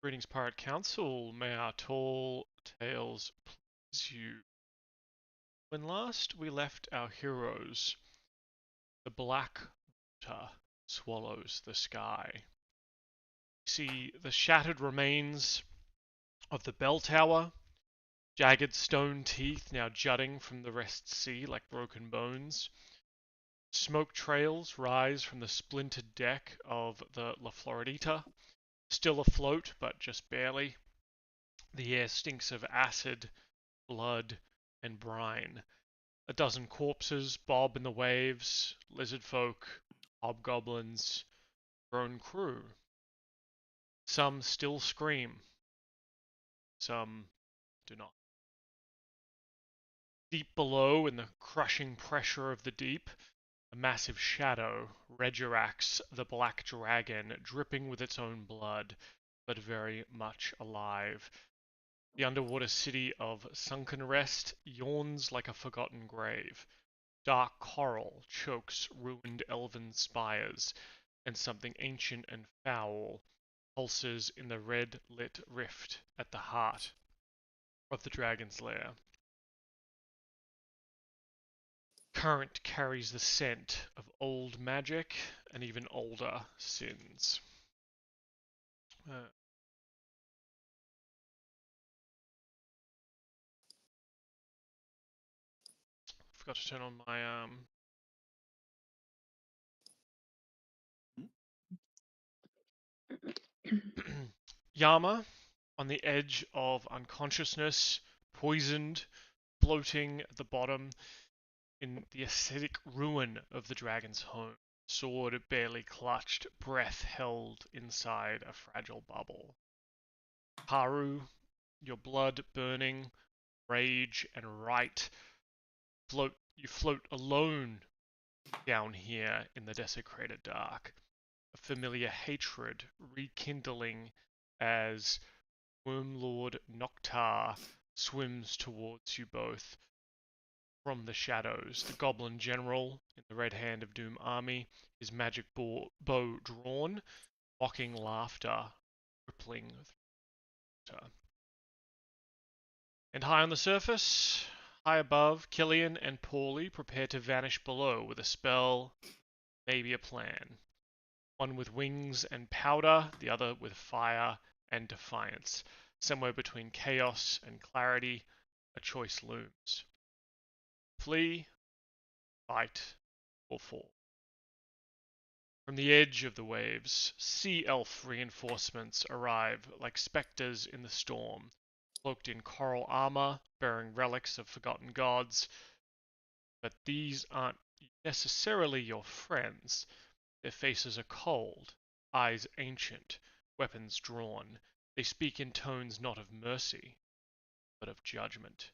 Greetings, Pirate Council. May our tall tales please you. When last we left our heroes, the black water swallows the sky. We see the shattered remains of the bell tower, jagged stone teeth now jutting from the Rhest Sea like broken bones. Smoke trails rise from the splintered deck of the Floridita, still afloat but just barely. The air stinks of acid, blood, and brine. A dozen corpses bob in the waves, lizardfolk, hobgoblins, grown crew. Some still scream, some do not. Deep below, in the crushing pressure of the deep, a massive shadow, Regirax, the black dragon, dripping with its own blood, but very much alive. The underwater city of Sunken Rest yawns like a forgotten grave. Dark coral chokes ruined elven spires, and something ancient and foul pulses in the red-lit rift at the heart of the dragon's lair. Current carries the scent of old magic and even older sins. Forgot to turn on my Yama, on the edge of unconsciousness, poisoned, floating at the bottom in the acidic ruin of the dragon's home, sword barely clutched, breath held inside a fragile bubble. Haru, your blood burning, rage and right, you float alone down here in the desecrated dark. A familiar hatred rekindling as Wormlord Noctar swims towards you both from the shadows. The Goblin General in the Red Hand of Doom army, his magic bow drawn, mocking laughter rippling through her. And high on the surface, high above, Killian and Paulie prepare to vanish below with a spell, maybe a plan. One with wings and powder, the other with fire and defiance. Somewhere between chaos and clarity, a choice looms. Flee, fight, or fall. From the edge of the waves, sea elf reinforcements arrive like spectres in the storm, cloaked in coral armor, bearing relics of forgotten gods. But these aren't necessarily your friends. Their faces are cold, eyes ancient, weapons drawn. They speak in tones not of mercy, but of judgment.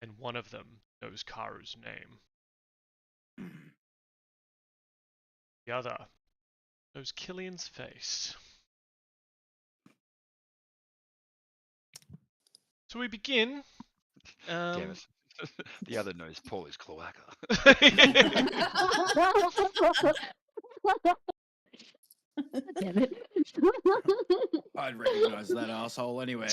And one of them knows Karu's name. The other knows Killian's face. So we begin. Damn it. The other knows Paulie's cloaca. Damn it. I'd recognize that asshole anywhere.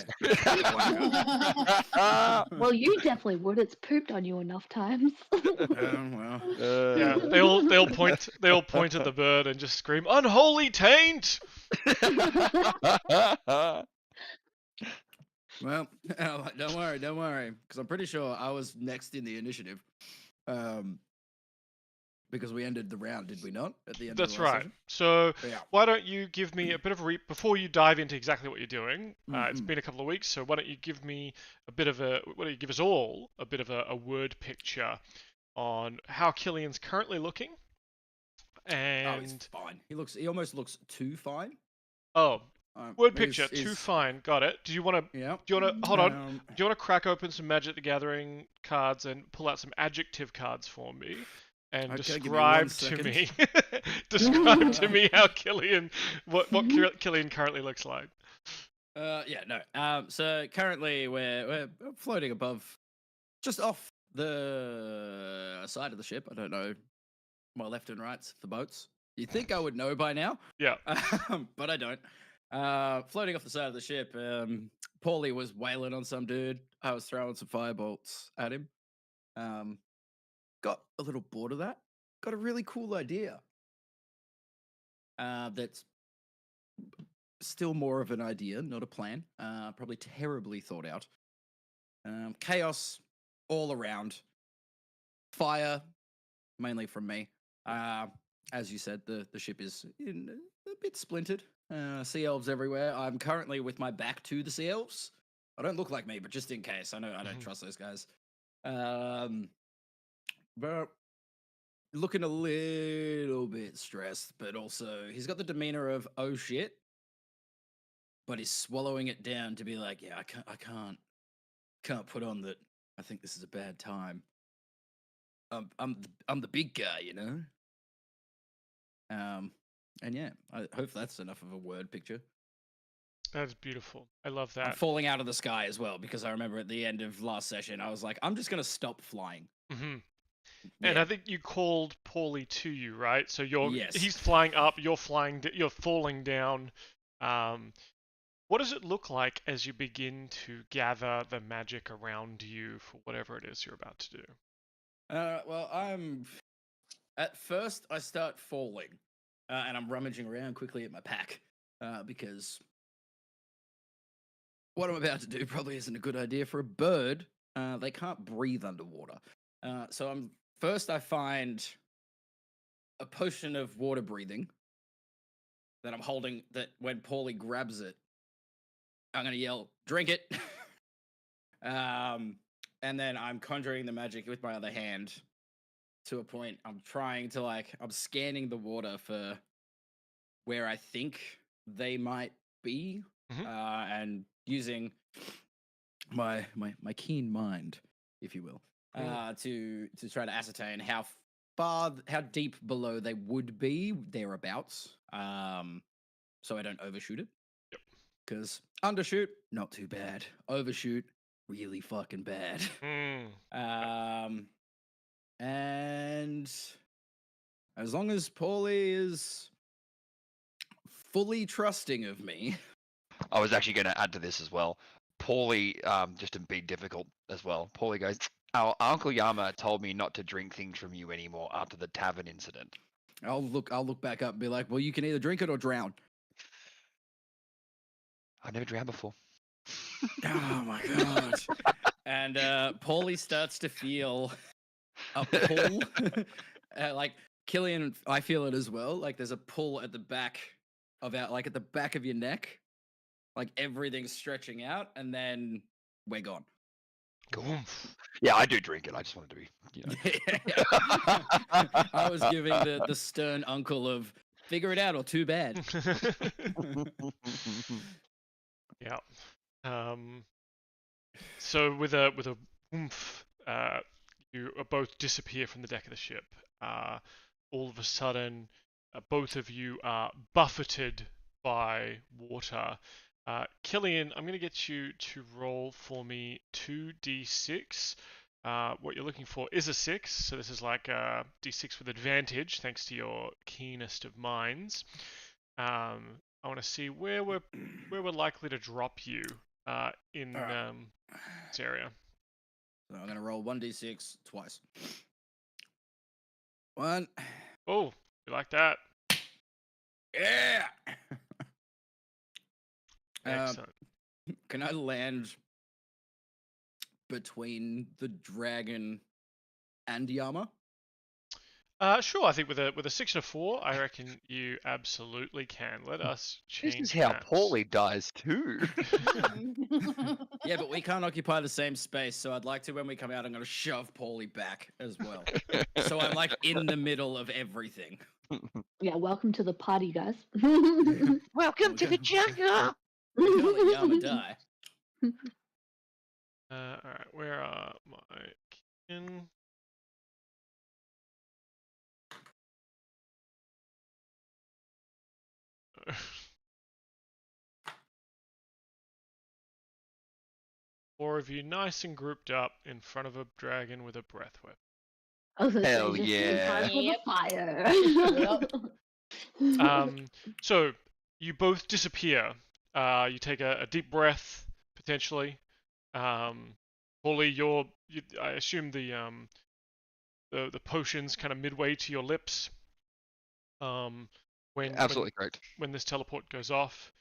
Well, you definitely would. It's pooped on you enough times. Well. Yeah, they all point at the bird and just scream, "Unholy taint!" Well, don't worry, because I'm pretty sure I was next in the initiative. Because we ended the round, did we not? At the end. That's of the last right. session? So Yeah. why don't you give me a bit of before you dive into exactly what you're doing? It's been a couple of weeks, so why don't you give me why don't you give us all a bit of a word picture on how Killian's currently looking? And he's fine. He almost looks too fine. Word picture, too fine. Got it. Do you want to? Yeah. Do you want to hold on? Do you want to crack open some Magic the Gathering cards and pull out some adjective cards for me? And describe to me, describe to me how Killian, what Killian currently looks like. So currently we're floating above, just off the side of the ship. I don't know my left and rights for boats. You'd think I would know by now. Yeah. But I don't. Floating off the side of the ship, Paulie was wailing on some dude. I was throwing some firebolts at him. Got a little bored of that. Got a really cool idea. That's still more of an idea, not a plan. Probably terribly thought out. Chaos all around. Fire, mainly from me. As you said, the ship is a bit splintered. Sea elves everywhere. I'm currently with my back to the sea elves. I don't look like me, but just in case, I know I don't trust those guys. But looking a little bit stressed, but also he's got the demeanor of oh shit, but he's swallowing it down to be like, yeah, I can't put on that. I think this is a bad time. I'm the big guy, you know. And yeah, I hope that's enough of a word picture. That's beautiful. I love I'm that. falling out of the sky as well because I remember at the end of last session, I was like, I'm just gonna stop flying. And Yeah. I think you called Paulie to you, right? So Yes. he's flying up, you're falling down. What does it look like as you begin to gather the magic around you for whatever it is you're about to do? Well, at first I start falling, and I'm rummaging around quickly at my pack because what I'm about to do probably isn't a good idea for a bird. They can't breathe underwater. So I find a potion of water breathing that I'm holding. That when Paulie grabs it, I'm gonna yell, "Drink it!" And then I'm conjuring the magic with my other hand to a point. I'm trying to I'm scanning the water for where I think they might be, and using my keen mind, if you will, to try to ascertain how deep below they would be thereabouts, so I don't overshoot it. Yep. Because undershoot, not too bad. Overshoot, really fucking bad. And as long as Paulie is fully trusting of me. I was actually going to add to this as well. Paulie, just to be difficult as well, Paulie goes, our Uncle Yama told me not to drink things from you anymore after the tavern incident. I'll look back up and be like, well, you can either drink it or drown. I've never drowned before. Oh my god. And Paulie starts to feel a pull. Like Killian, I feel it as well. Like there's a pull at the back of at the back of your neck. Like everything's stretching out, and then we're gone. Cool. Yeah, I do drink it. I just wanted to be, you know. I was giving the stern uncle of figure it out or too bad. Yeah. So with a oomph, you both disappear from the deck of the ship. All of a sudden, both of you are buffeted by water. Killian, I'm going to get you to roll for me 2d6. What you're looking for is a 6, so this is like a d6 with advantage, thanks to your keenest of minds. I want to see where we're likely to drop you in this area. So I'm going to roll 1d6 twice. 1. Oh, you like that? Yeah. Excellent. Can I land between the dragon and Yama? Sure. I think with a 6 and a 4, I reckon you absolutely can. Let us change. This is how maps. Paulie dies too. Yeah, but we can't occupy the same space, so I'd like to, when we come out, I'm going to shove Paulie back as well. So I'm in the middle of everything. Yeah, welcome to the party, guys. Welcome to the jungle. We can't let Yama die. All right. Where are my kin? Four of you nice and grouped up in front of a dragon with a breath weapon. Hell yeah. Fire. So you both disappear You take a deep breath, potentially. Paulie, I assume the potion's kind of midway to your lips. Absolutely correct. When this teleport goes off,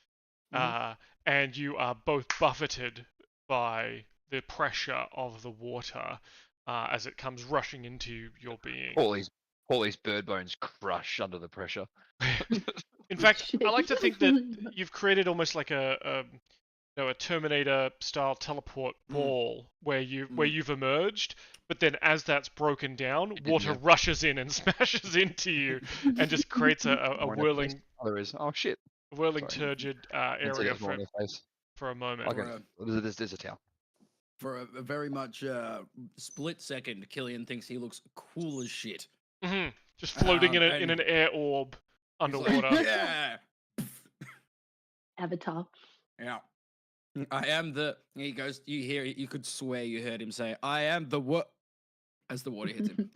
Mhm. and you are both buffeted by the pressure of the water as it comes rushing into your being. Paulie's bird bones crush under the pressure. In fact, I Shit. like to think that you've created almost like a Terminator style teleport ball where you've emerged, but then as that's broken down, water rushes in and smashes into you and just creates a whirling Oh shit! Sorry. turgid Didn't see area that more in their face. for a moment. Okay, there's a towel. For a very much split second, Killian thinks he looks cool as shit. Just floating in and an air orb he's like, underwater. yeah. Avatar. Yeah. I am the. He goes. You could swear you heard him say, "I am the what?" As the water hits him.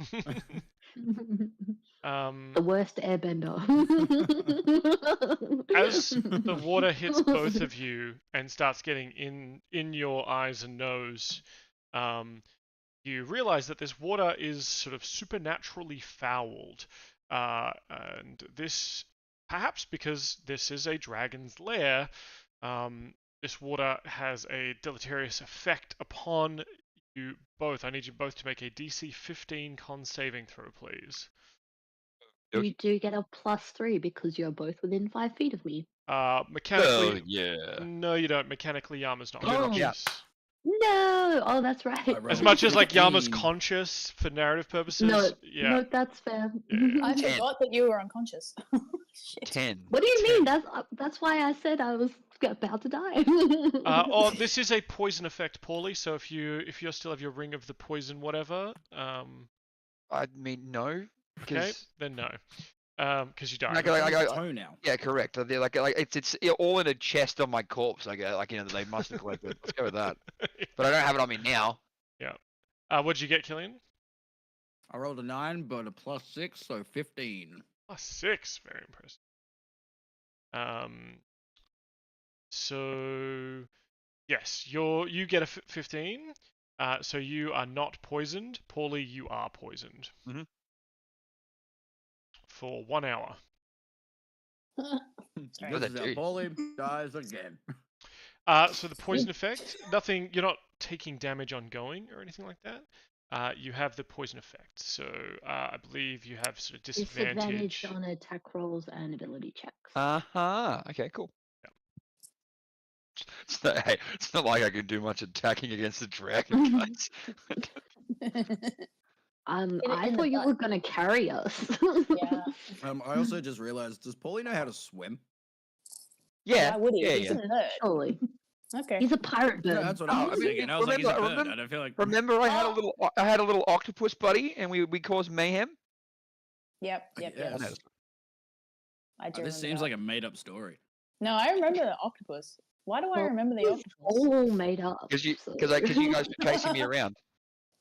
The worst airbender. As the water hits both of you and starts getting in your eyes and nose, you realize that this water is sort of supernaturally fouled, and this perhaps because this is a dragon's lair. This water has a deleterious effect upon you both. I need you both to make a DC 15 con saving throw, please. You do get a +3 because you're both within 5 feet of me. Mechanically, yeah. no, you don't. Mechanically, Yama's not Oh. conscious. No! Oh, that's right. As much as like Yama's 15. conscious for narrative purposes, No, yeah. no, that's fair. Yeah. I forgot that you were unconscious. Shit. 10. What do you mean? 10. That's why I said I was about to die. This is a poison effect, Paulie. So if you still have your ring of the poison, whatever, I mean, no. okay, then no, because you died. Toe now. Yeah, correct. They're like it's all in a chest on my corpse. They must have collected. Let's go with that. But I don't have it on me now. What'd you get, Killian? I rolled a 9, but a +6, so 15. +6, very impressive. So yes, you get a 15. So you are not poisoned. Paulie, you are poisoned. Mhm. For 1 hour. Sorry. This is how Paulie dies again. So the poison effect, nothing. You're not taking damage ongoing or anything like that. You have the poison effect. So I believe you have sort of disadvantage. Disadvantage on attack rolls and ability checks. Okay, cool. It's not like I can do much attacking against the dragon, guys. I in thought the you butt. were gonna carry us. Yeah. I also just realized, does Paulie know how to swim? Yeah, Why would he? yeah, He's yeah. a nerd. Surely. Okay. He's a pirate bird. Yeah, that's what Oh, I I was mean, thinking. I was like, he's a remember- bird. I don't feel like. Remember, I Oh. had a little octopus buddy, and we caused mayhem. Yep. Yeah. Yes. I do. This remember seems that. like a made-up story. No, I remember the octopus. Why do I Well, remember the it's octopus? all made up. Because you so- guys were chasing me around.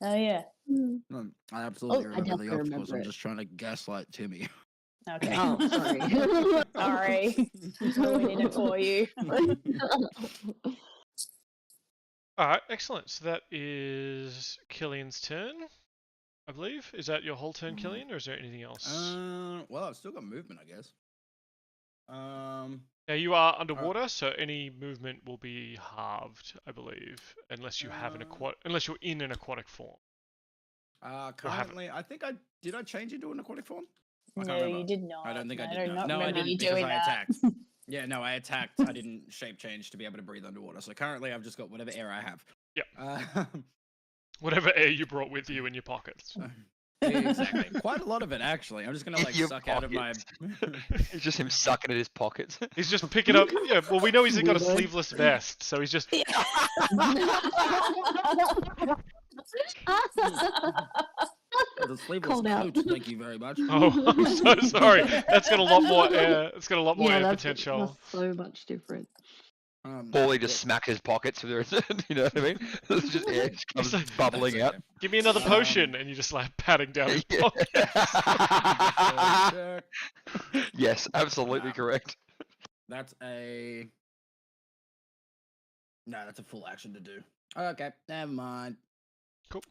Oh yeah. No, I absolutely I remember the definitely octopus. remember I'm it. just trying to gaslight Timmy. Okay. Oh, sorry. Sorry. Ruined it for you. All right, excellent. So that is Killian's turn, I believe. Is that your whole turn, Killian, or is there anything else? Well, I've still got movement, I guess. Now you are underwater, so any movement will be halved, I believe, unless you have unless you're in an aquatic form. Currently, I think I change into an aquatic form? I can't No, remember. you did not. I don't think I do did. not No, I remember didn't you because doing I that. attacked. Yeah, no, I attacked. I didn't shape change to be able to breathe underwater. So currently, I've just got whatever air I have. Yep. Whatever air you brought with you in your pockets. Yeah, exactly. Quite a lot of it, actually. I'm just gonna like Your suck out of my. It's just him sucking at his pockets. He's just picking up. Yeah, well, we know he's got a Weirdo. sleeveless vest, so he's just. The sleeveless Called out. coat. Thank you very much. Oh, I'm so sorry. That's got a lot more air. It's got a lot more Yeah, air that's potential. so much different. Paulie just smacks his pockets with it. You know what I mean? It's just air just comes It's like- bubbling out. Give me another potion, and you just like patting down his pocket. Yes, absolutely correct. That's a No, that's a full action to do. Okay, never mind. Cool.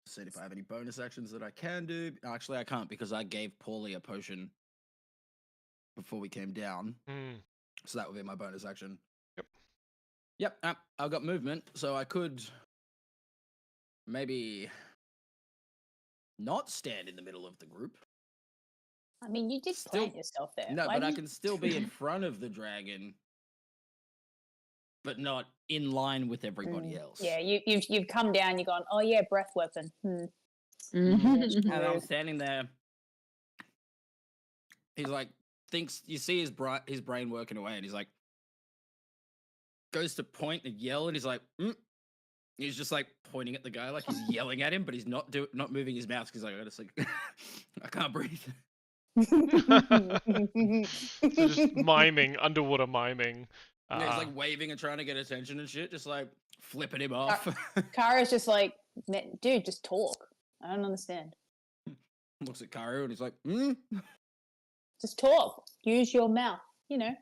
See if I have any bonus actions that I can do. Actually, I can't because I gave Paulie a potion before we came down. So that would be my bonus action. Yep, I've got movement, so I could maybe not stand in the middle of the group. I mean, you did plant yourself there. No, Why but I did can still be in front of the dragon, but not in line with everybody else. Yeah, you've come down. You've gone. Oh yeah, breath weapon. And I'm standing there. He's like, thinks you see his brain working away, and he's like, goes to point and yell, and he's like, He's just like pointing at the guy, like he's yelling at him, but he's not moving his mouth because like I just like I can't breathe. So just miming, underwater miming. Yeah, he's like waving and trying to get attention and shit, just like flipping him off. Kara's just like, dude, just talk. I don't understand. Looks at Karu and he's like, Just talk. Use your mouth. You know.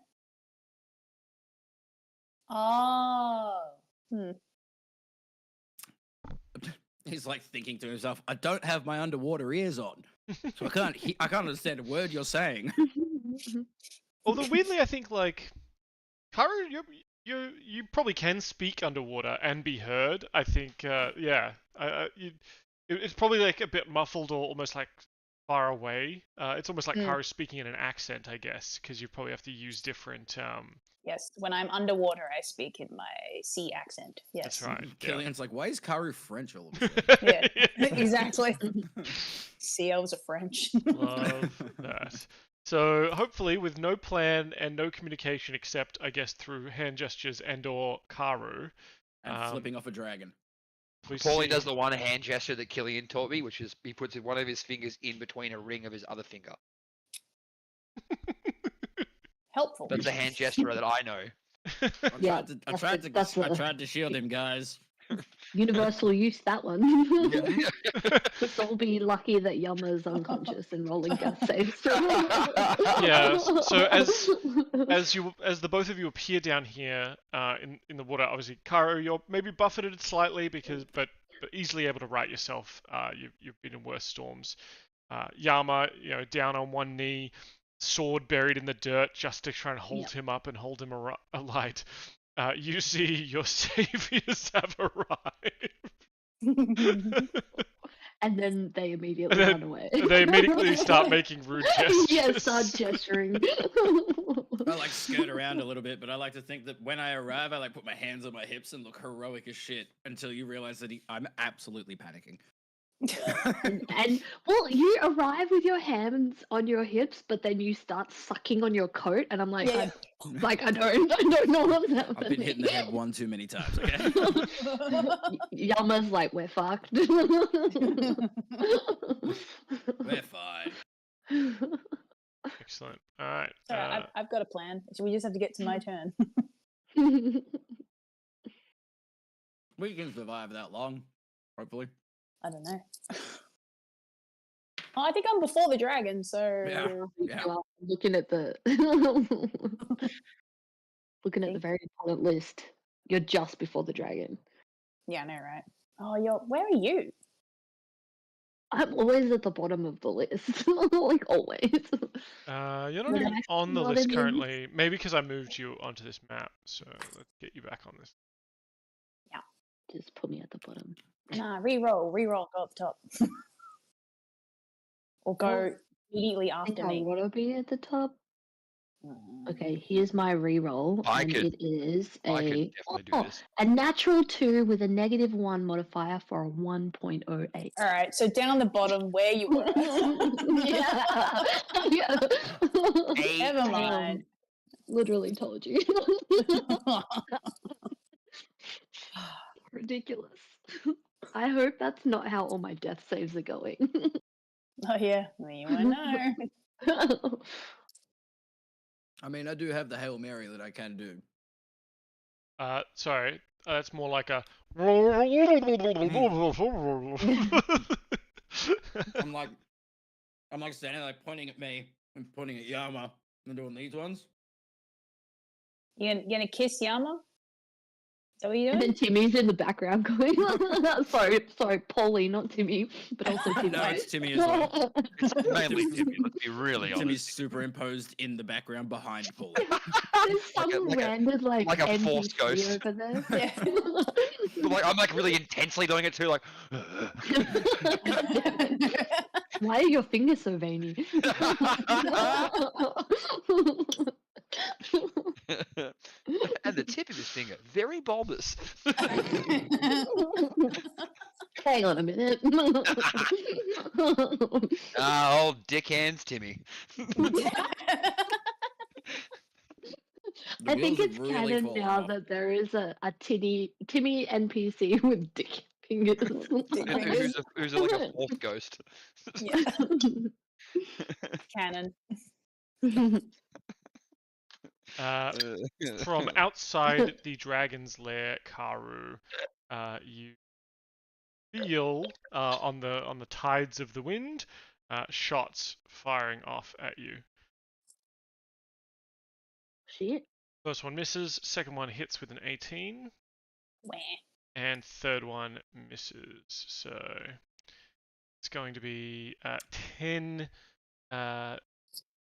Oh. He's like thinking to himself, I don't have my underwater ears on, so I can't understand a word you're saying. Although weirdly, I think like Karu, you probably can speak underwater and be heard. I think, it's probably like a bit muffled or almost like far away. It's almost like Karu speaking in an accent, I guess, because you probably have to use different. Yes, when I'm underwater, I speak in my sea accent. Yes, That's right. Killian's like, why is Karu French all of a sudden? Yeah, exactly. Sea elves are French. Love that. So hopefully, with no plan and no communication except, I guess, through hand gestures and/or Karu, and flipping off a dragon. Paulie does the one hand gesture that Killian taught me, which is he puts one of his fingers in between a ring of his other finger. Helpful. That's a hand gesture that I know. I tried to shield him, guys. Universal use, that one. Let's all be lucky that Yama's unconscious and rolling death saves. Yeah. So as the both of you appear down here in the water, obviously Karu, you're maybe buffeted slightly but easily able to right yourself. You've been in worse storms. Yama, down on one knee, sword buried in the dirt just to try and hold him up and hold him alight. You see your saviors have arrived. And then they immediately run away. They immediately start making rude gestures. Yeah, start gesturing. I like skirt around a little bit, but I like to think that when I arrive, I like put my hands on my hips and look heroic as shit until you realize that I'm absolutely panicking. and well, you arrive with your hands on your hips, but then you start sucking on your coat, and I'm like, I don't know what's happening. I've been hit in the head one too many times. Okay. Yama's like, we're fucked. We're fine. Excellent. All right. I've got a plan. So we just have to get to my turn. We can survive that long, hopefully. I don't know. I think I'm before the dragon, so Well, looking at the very important list, you're just before the dragon. Yeah, I know, right? Oh, where are you? I'm always at the bottom of the list, like always. You're not even on the list currently. Maybe because I moved you onto this map. So let's get you back on this. Yeah, just put me at the bottom. Nah, re-roll, go up top. Or go immediately after me. I want to be at the top. Okay, here's my re-roll. It is a natural 2 with a -1 modifier for a 1.08. All right, so down the bottom where you were. Yeah. Never mind. Literally told you. Ridiculous. I hope that's not how all my death saves are going. Oh yeah, well, you won't know. I mean, I do have the Hail Mary that I can do. Sorry, that's more like a. I'm like standing there, like pointing at me and pointing at Yama and doing these ones. You gonna kiss Yama? Is that what you're And doing? then Timmy's in the background going, sorry, Polly, not Timmy, but also Timmy. No, it's Timmy as well. It's mainly Timmy, let's be really honest. Timmy's superimposed in the background behind Paul. There's some random like a force NPC ghost. over there. Yeah. But like I'm like really intensely doing it too, like Why are your fingers so veiny? and the tip of his finger, very bulbous. Hang on a minute. Old dick hands, Timmy. I think it's canon now that there is a Timmy NPC with dick fingers. who's like a fourth ghost. Yeah. Canon. From outside the dragon's lair, Karu, you feel on the tides of the wind shots firing off at you. Shit. First one misses, second one hits with an 18, Wah. and third one misses. So it's going to be 10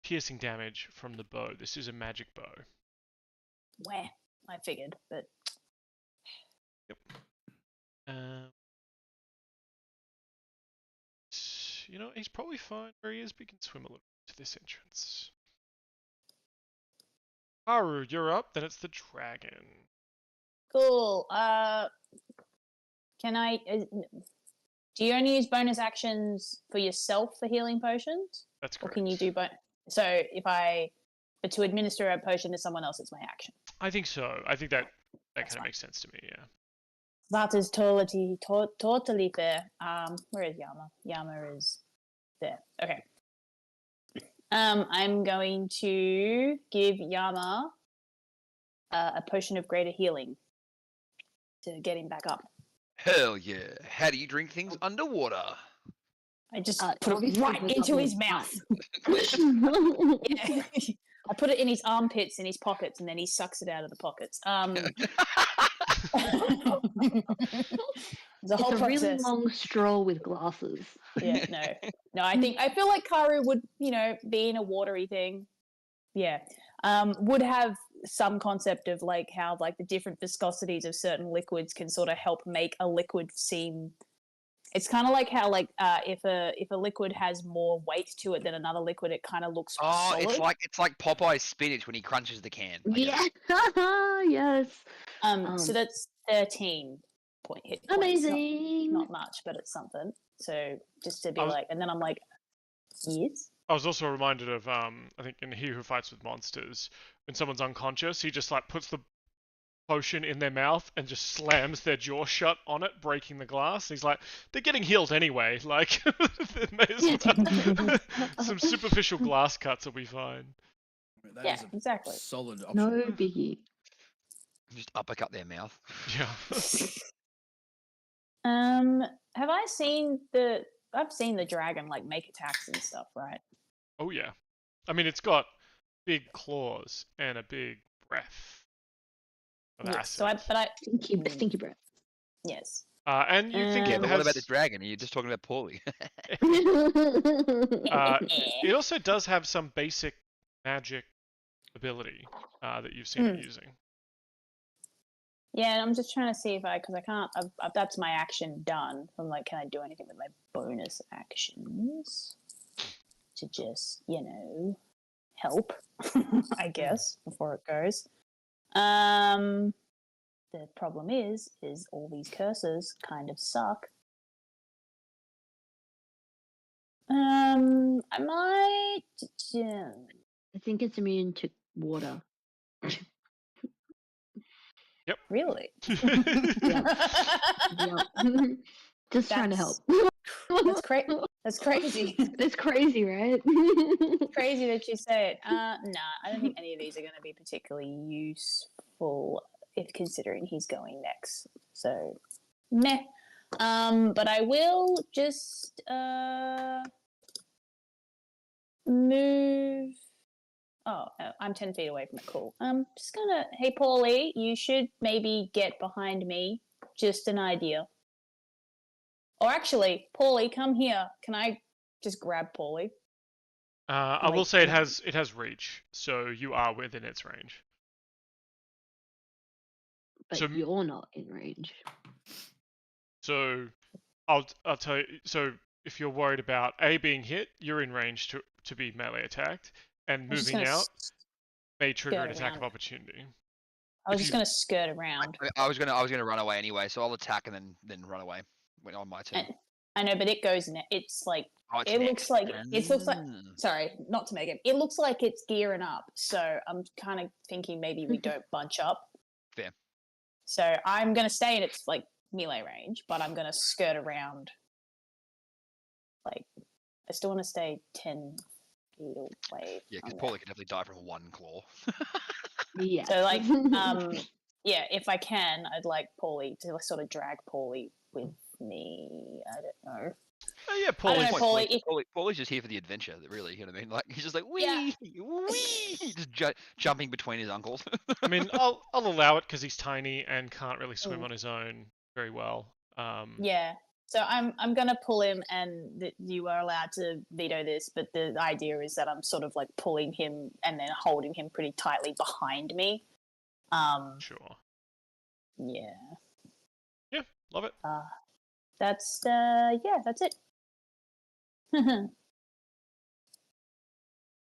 piercing damage from the bow. This is a magic bow. Wah. I figured, but Yep. You know, he's probably fine where he is, but he can swim a little to this entrance. Haru, you're up, then it's the dragon. cool. Can I? Do you only use bonus actions for yourself for healing potions? That's Or correct. can you do both? So but to administer a potion to someone else, it's my action. I think so. I think that kind of fine. makes sense to me, yeah. That is totally fair. Where is Yama? Yama is there. Okay. I'm going to give Yama a potion of greater healing to get him back up. Hell yeah! How do you drink things underwater? I just put it obviously right with into double his mouth. fun. Yeah. I put it in his armpits, in his pockets, and then he sucks it out of the pockets. It's a whole It's a really process. long straw with glasses. Yeah, no. I feel like Karu would, be in a watery thing. Yeah, would have some concept of like how like the different viscosities of certain liquids can sort of help make a liquid seem. It's kind of like how like if a liquid has more weight to it than another liquid, it kind of looks solid. it's like Popeye's spinach when he crunches the can. Yeah. Yes. So that's 13 hit points. Amazing. Not much, but it's something. So just to be and then I'm like, yes. I was also reminded of, I think in He Who Fights with Monsters, when someone's unconscious, he just like puts the potion in their mouth and just slams their jaw shut on it, breaking the glass. He's like, they're getting healed anyway. Like, some superficial glass cuts will be fine. Yeah, exactly. Solid option. No biggie. Just uppercut their mouth. Yeah. Have I seen I've seen the dragon like make attacks and stuff, right? Oh yeah. I mean, it's got big claws and a big breath. Yes. So I Stinky breath. Yes. And you think Yeah, it but has... what about the dragon? Are you just talking about Paulie? It also does have some basic magic ability that you've seen it using. Yeah, and I'm just trying to see because I can't. That's my action done. I'm like, can I do anything with my bonus actions to just help? I guess before it goes. The problem is all these curses kind of suck. I might. I think it's immune to water. Yep. Really? Yep. Just trying to help. That's crazy. That's crazy. It's crazy, right? Crazy that you say it. Nah, I don't think any of these are going to be particularly useful if considering he's going next. So, meh. But I will just move. Oh, Oh, I'm 10 feet away from it. Cool. I'm just gonna. Hey, Paulie, you should maybe get behind me. Just an idea. Or actually, Paulie, come here. Can I just grab Paulie? I will say it has reach, so you are within its range. But So, you're not in range. So I'll tell you. So if you're worried about A being hit, you're in range to be melee attacked, and moving out may trigger an attack of opportunity. I was just gonna skirt around. I was gonna run away anyway, so I'll attack and then run away when on my turn. I know, but it goes. It's like it looks like. Sorry, not to make it. It looks like it's gearing up. So I'm kind of thinking maybe we don't bunch up. Fair. So I'm gonna stay in its like melee range, but I'm gonna skirt around. Like, I still want to stay 10 feet away. Yeah, because Paulie can definitely die from one claw. Yeah. So like, yeah, if I can, I'd like Paulie to sort of drag Paulie with me. I don't know. Yeah, Paulie's just here for the adventure, really. You know what I mean? Like he's just like wee, just jumping between his uncles. I mean, I'll allow it because he's tiny and can't really swim on his own very well. Yeah. So I'm gonna pull him, and you are allowed to veto this, but the idea is that I'm sort of like pulling him and then holding him pretty tightly behind me. Sure. Yeah. Yeah, love it. That's it.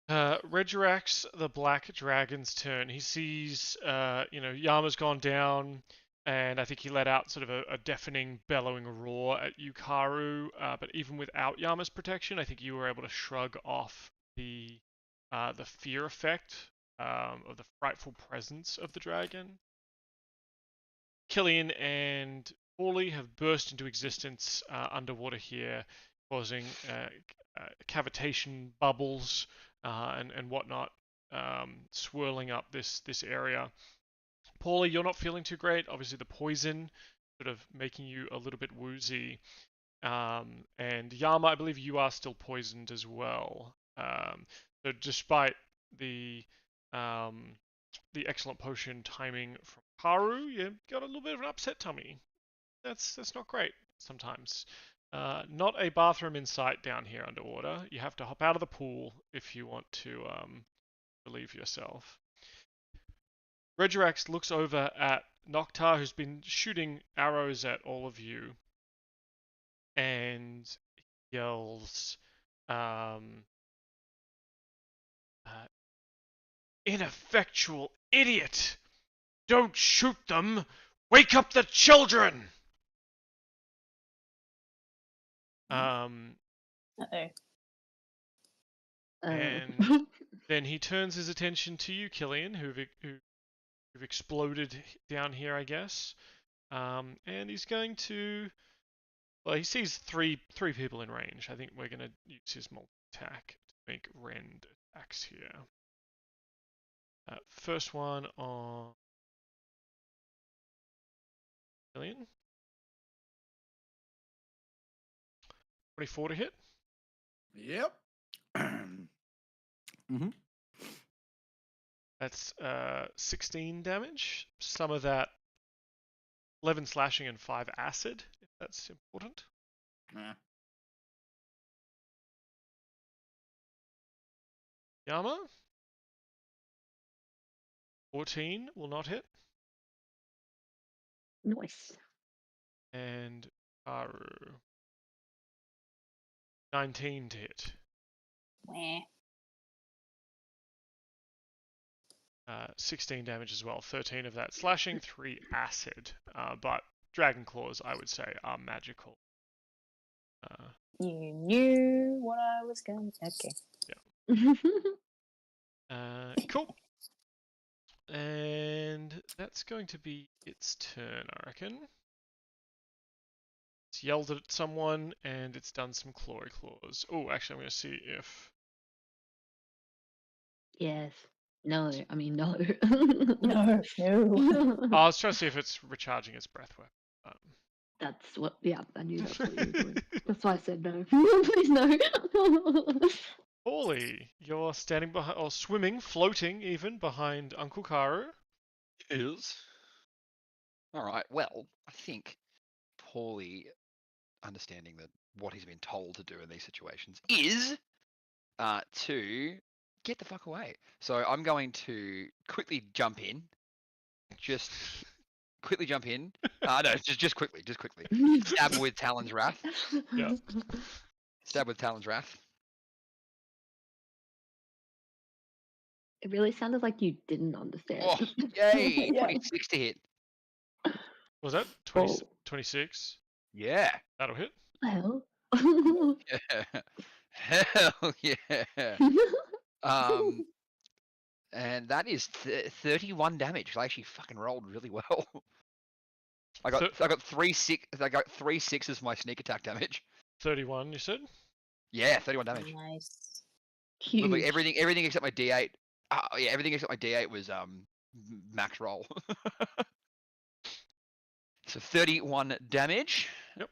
Regirax, the Black Dragon's turn. He sees, Yama's gone down, and I think he let out sort of a deafening, bellowing roar at Yukaru. But even without Yama's protection, I think you were able to shrug off the fear effect of the frightful presence of the dragon. Killian and Paulie have burst into existence underwater here, causing cavitation bubbles and whatnot, swirling up this area. Paulie, you're not feeling too great. Obviously, the poison sort of making you a little bit woozy. And Yama, I believe you are still poisoned as well. So despite the excellent potion timing from Karu, you got a little bit of an upset tummy. That's not great sometimes. Not a bathroom in sight down here underwater. You have to hop out of the pool if you want to relieve yourself. Regirax looks over at Noctar, who's been shooting arrows at all of you, and yells, "Ineffectual idiot! Don't shoot them! Wake up the children!" And then he turns his attention to you, Killian, who've exploded down here, I guess. And he's going to. Well, he sees three people in range. I think we're going to use his multi-attack to make rend attacks here. First one on Killian. 24 to hit. Yep. Mm-hmm. That's 16 damage. Some of that 11 slashing and 5 acid, if that's important. Nah. Yama? 14 will not hit. Nice. And Aru. 19 to hit. Meh. 16 damage as well. 13 of that slashing, 3 acid. But dragon claws, I would say, are magical. You knew what I was going to... Okay. Yeah. Cool. And that's going to be its turn, I reckon. It's yelled at someone, and it's done some clawy claws. Oh, actually, I'm going to see if... Yes. No, I mean, no. No. I was trying to see if it's recharging its breath weapon. That's what, yeah, I knew that's what you were doing. That's why I said no. Please no. Paulie, you're standing behind, or swimming, floating even, behind Uncle Karu. Is. Alright, well, I think Paulie, understanding that what he's been told to do in these situations is to get the fuck away. So I'm going to quickly jump in. Just quickly jump in. No, just quickly. Stab with Talon's Wrath. Yeah. Stab with Talon's Wrath. It really sounded like you didn't understand. Oh, yay! Yeah. 26 to hit. Was that 26? Yeah. That'll hit. Well. Hell yeah. And that is 31 damage. I actually fucking rolled really well. I got 3 sixes for my sneak attack damage. 31, you said? Yeah, 31 damage. Nice. Literally everything except my D8. Yeah, everything except my D8 was max roll. So 31 damage. Yep.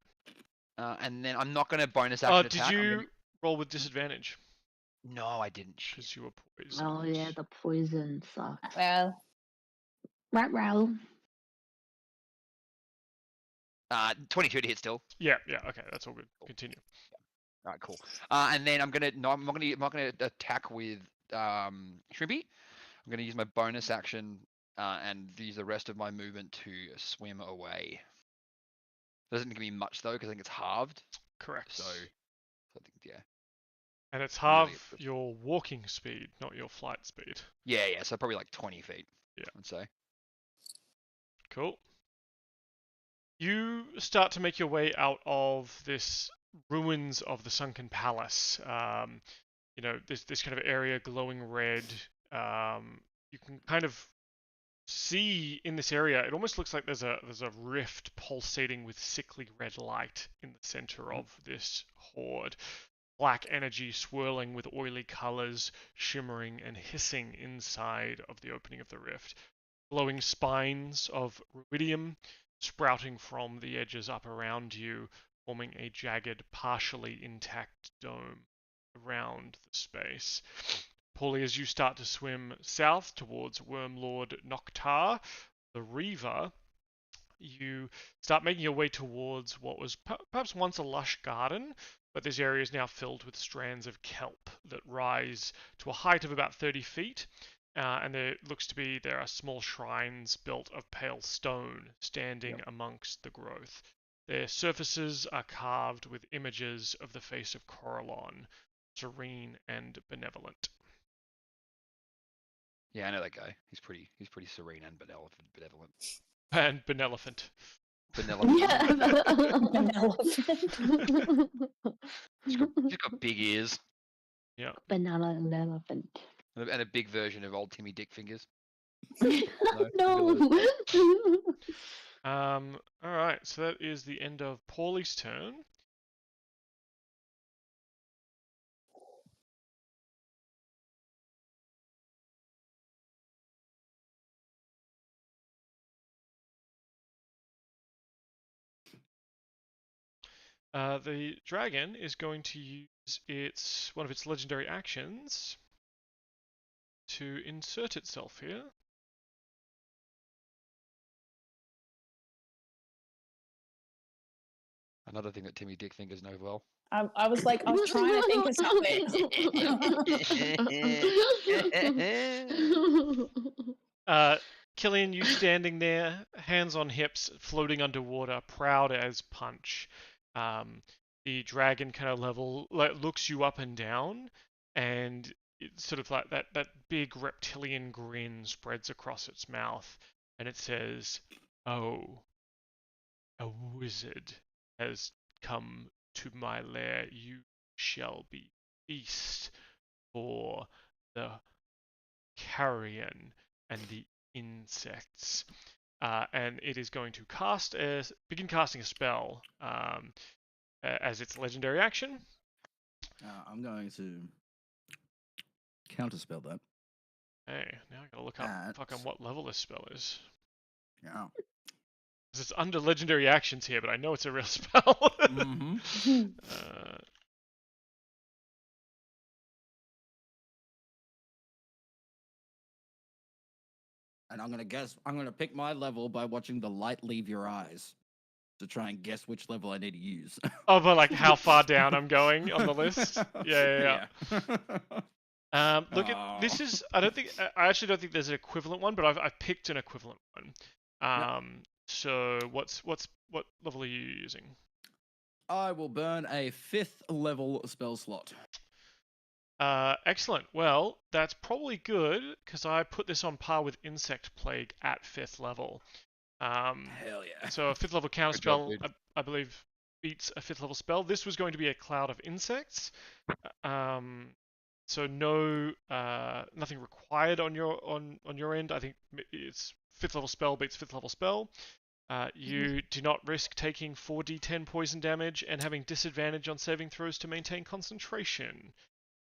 And then I'm not going to bonus action attack. Did you roll with disadvantage? No, I didn't. Because you were poisoned. Oh yeah, the poison sucks. Well, Right. 22 to hit still. Yeah, okay, that's all good. Continue. All right, cool. And then I'm not gonna attack with Shrimpy. I'm gonna use my bonus action and use the rest of my movement to swim away. Doesn't give me much though, because I think it's halved. Correct. So I think yeah. And it's half your walking speed, not your flight speed. Yeah. So probably like 20 feet. Yeah. I'd say. Cool. You start to make your way out of this ruins of the sunken palace. This kind of area glowing red. You can kind of see in this area, it almost looks like there's a rift pulsating with sickly red light in the center of this horde. Black energy swirling with oily colors, shimmering and hissing inside of the opening of the rift. Glowing spines of ruidium sprouting from the edges up around you, forming a jagged, partially intact dome around the space. Paulie, as you start to swim south towards Wormlord Noctar, the Reaver, you start making your way towards what was perhaps once a lush garden, but this area is now filled with strands of kelp that rise to a height of about 30 feet. And there are small shrines built of pale stone standing amongst the growth. Their surfaces are carved with images of the face of Corellon, serene and benevolent. Yeah, I know that guy. He's pretty serene and benevolent. And benevolent. Benevolent. Yeah. He's got big ears. Yeah. Banana elephant. And a big version of old Timmy Dick Fingers. No. Alright, so that is the end of Paulie's turn. The dragon is going to use one of its legendary actions to insert itself here. Another thing that Timmy Dick Fingers know well. I was trying to think of something. Killian, you standing there, hands on hips, floating underwater, proud as punch. The dragon kind of looks you up and down, and it's sort of like that big reptilian grin spreads across its mouth, and it says, "Oh, a wizard has come to my lair. You shall be feast for the carrion and the insects." And it is going to begin casting a spell as its legendary action. I'm going to counterspell that. Hey, now I gotta look up fucking what level this spell is. Yeah. It's under legendary actions here, but I know it's a real spell. Mm-hmm. And I'm gonna pick my level by watching the light leave your eyes to try and guess which level I need to use. Oh, but like how far down I'm going on the list? Yeah. Look at this is. I actually don't think there's an equivalent one, but I've picked an equivalent one. So what level are you using? I will burn a 5th level spell slot. Excellent. Well, that's probably good because I put this on par with Insect Plague at 5th level. Hell yeah. So a 5th level counter spell, I believe, beats a 5th level spell. This was going to be a cloud of insects. So no, nothing required on your end. I think it's 5th level spell beats 5th level spell. You do not risk taking 4d10 poison damage and having disadvantage on saving throws to maintain concentration.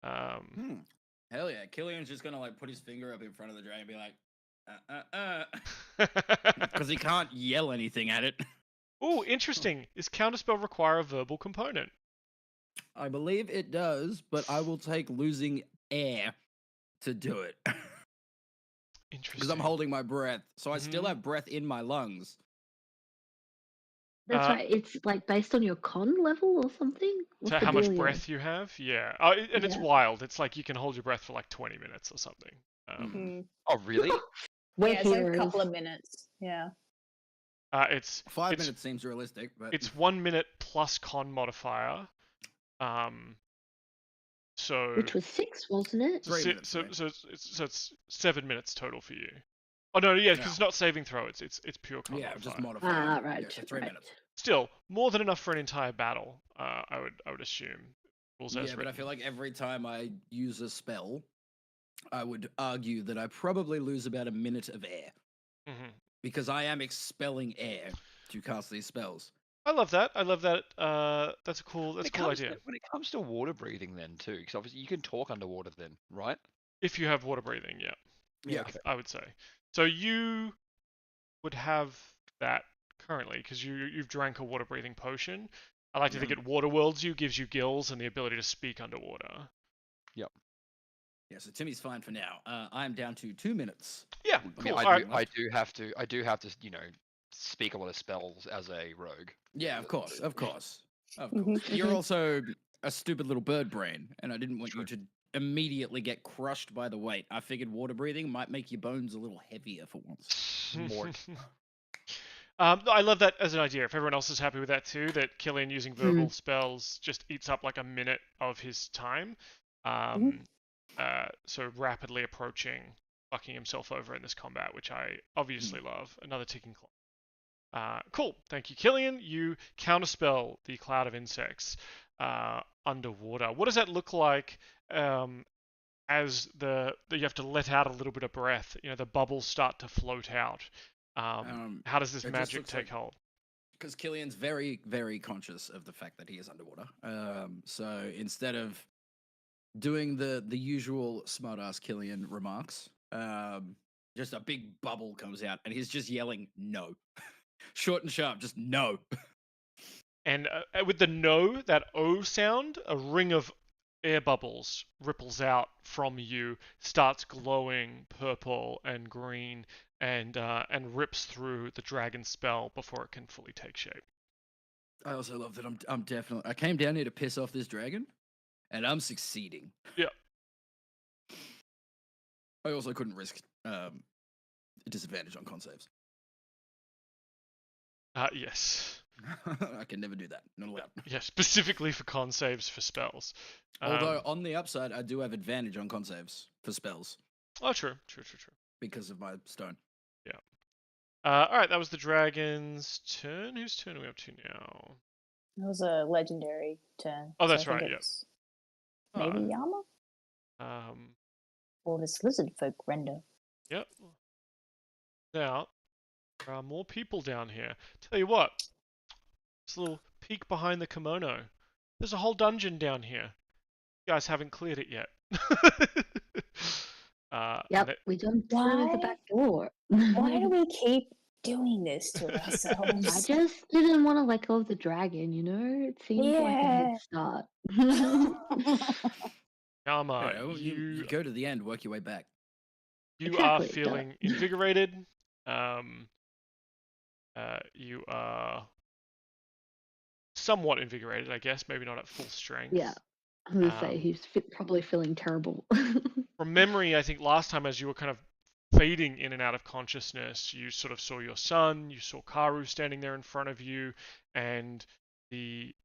Hell yeah. Killian's just gonna like put his finger up in front of the dragon and be like, because he can't yell anything at it. Oh, interesting. Does counterspell require a verbal component? I believe it does, but I will take losing air to do it. Interesting. Because I'm holding my breath, so I still have breath in my lungs. That's right. It's like based on your con level or something. So how much breath you have? Yeah. And it's wild. It's like you can hold your breath for like 20 minutes or something. Oh, really? It's like a couple of minutes. Yeah. It's 5 minutes seems realistic, but it's 1 minute plus con modifier. So which was 6, wasn't it? So it's 7 minutes total for you. Oh no, yeah, because it's not saving throw. It's pure con modifier. Just modifier. Right. Yeah, 3 minutes. Still more than enough for an entire battle. I would assume. Rules as but written. I feel like every time I use a spell, I would argue that I probably lose about a minute of air. Because I am expelling air to cast these spells. I love that. That's a cool idea. When it comes to water breathing, then too, because obviously you can talk underwater, then, right? If you have water breathing, yeah. Yeah, okay. I would say. So you would have that currently because you've drank a water breathing potion. I like to think it water worlds you, gives you gills and the ability to speak underwater. Yep. Yeah, so Timmy's fine for now. I'm down to 2 minutes. Yeah, cool. I mean, I do have to, speak a lot of spells as a rogue. Yeah, of course. You're also a stupid little bird brain, and I didn't want you to immediately get crushed by the weight. I figured water breathing might make your bones a little heavier for once. More. I love that as an idea. If everyone else is happy with that too, that Killian using verbal spells just eats up like a minute of his time. So rapidly approaching, fucking himself over in this combat, which I obviously love. Another ticking clock. Cool. Thank you, Killian. You counterspell the cloud of insects underwater. What does that look like as you have to let out a little bit of breath? The bubbles start to float out. How does this magic take hold? Because Killian's very, very conscious of the fact that he is underwater. So instead of doing the usual smartass Killian remarks, just a big bubble comes out, and he's just yelling no. Short and sharp, just no. And with the no, that O sound, a ring of air bubbles ripples out from you, starts glowing purple and green, and rips through the dragon spell before it can fully take shape. I also love that I'm definitely. I came down here to piss off this dragon, and I'm succeeding. Yeah. I also couldn't risk a disadvantage on con saves. Yes. I can never do that. Not allowed. Yeah, specifically for con saves for spells. Although, on the upside, I do have advantage on con saves for spells. Oh, true. Because of my stone. Yeah. Alright, that was the dragon's turn. Whose turn are we up to now? That was a legendary turn. Oh, that's right, yeah. Maybe Yama? Or this lizardfolk render. Yep. Now, there are more people down here. Tell you what, this little peek behind the kimono. There's a whole dungeon down here. You guys haven't cleared it yet. We jumped through the back door. Why do we keep doing this to ourselves? I just didn't want to let go of the dragon, It seemed like a good start. Yama, you go to the end, work your way back. You are feeling invigorated. You are somewhat invigorated, I guess. Maybe not at full strength. Yeah. I'm going to say he's probably feeling terrible. From memory, I think last time as you were kind of fading in and out of consciousness, you sort of saw your son, you saw Karu standing there in front of you, and the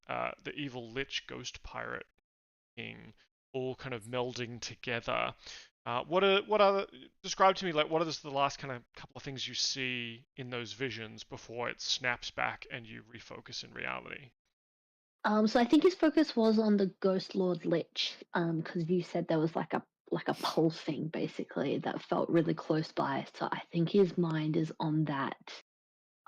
evil lich ghost pirate king all kind of melding together. Describe to me, like, what are the last kind of couple of things you see in those visions before it snaps back and you refocus in reality? So I think his focus was on the Ghost Lord Lich, because you said there was like a pulsing basically that felt really close by. So I think his mind is on that.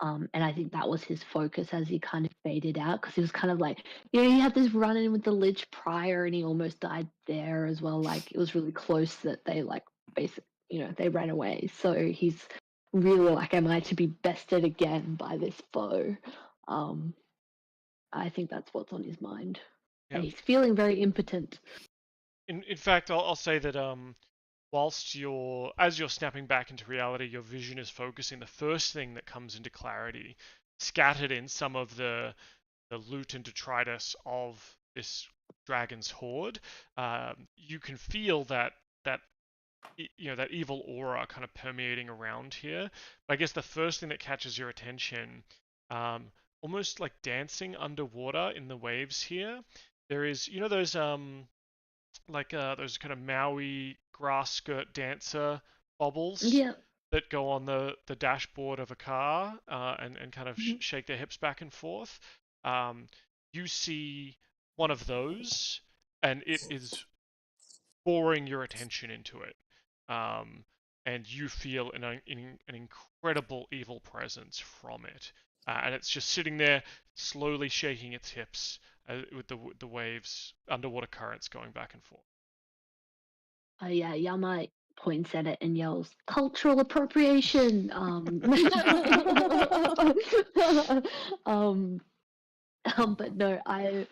And I think that was his focus as he kind of faded out, because he was kind of like, he had this run in with the Lich prior and he almost died there as well. Like, it was really close that they, like, basically, they ran away. So he's really like, am I to be bested again by this foe? I think that's what's on his mind. Yep. And he's feeling very impotent. In fact, I'll say that whilst as you're snapping back into reality, your vision is focusing. The first thing that comes into clarity, scattered in some of the loot and detritus of this dragon's horde, you can feel that evil aura kind of permeating around here. But I guess the first thing that catches your attention, almost like dancing underwater in the waves here, there is those those kind of Maui grass skirt dancer bobbles that go on the dashboard of a car and kind of shake their hips back and forth. You see one of those, and it is boring your attention into it. And you feel an incredible evil presence from it. And it's just sitting there, slowly shaking its hips with the waves, underwater currents going back and forth. Yeah, Yama points at it and yells, "Cultural appropriation!" But no, I'm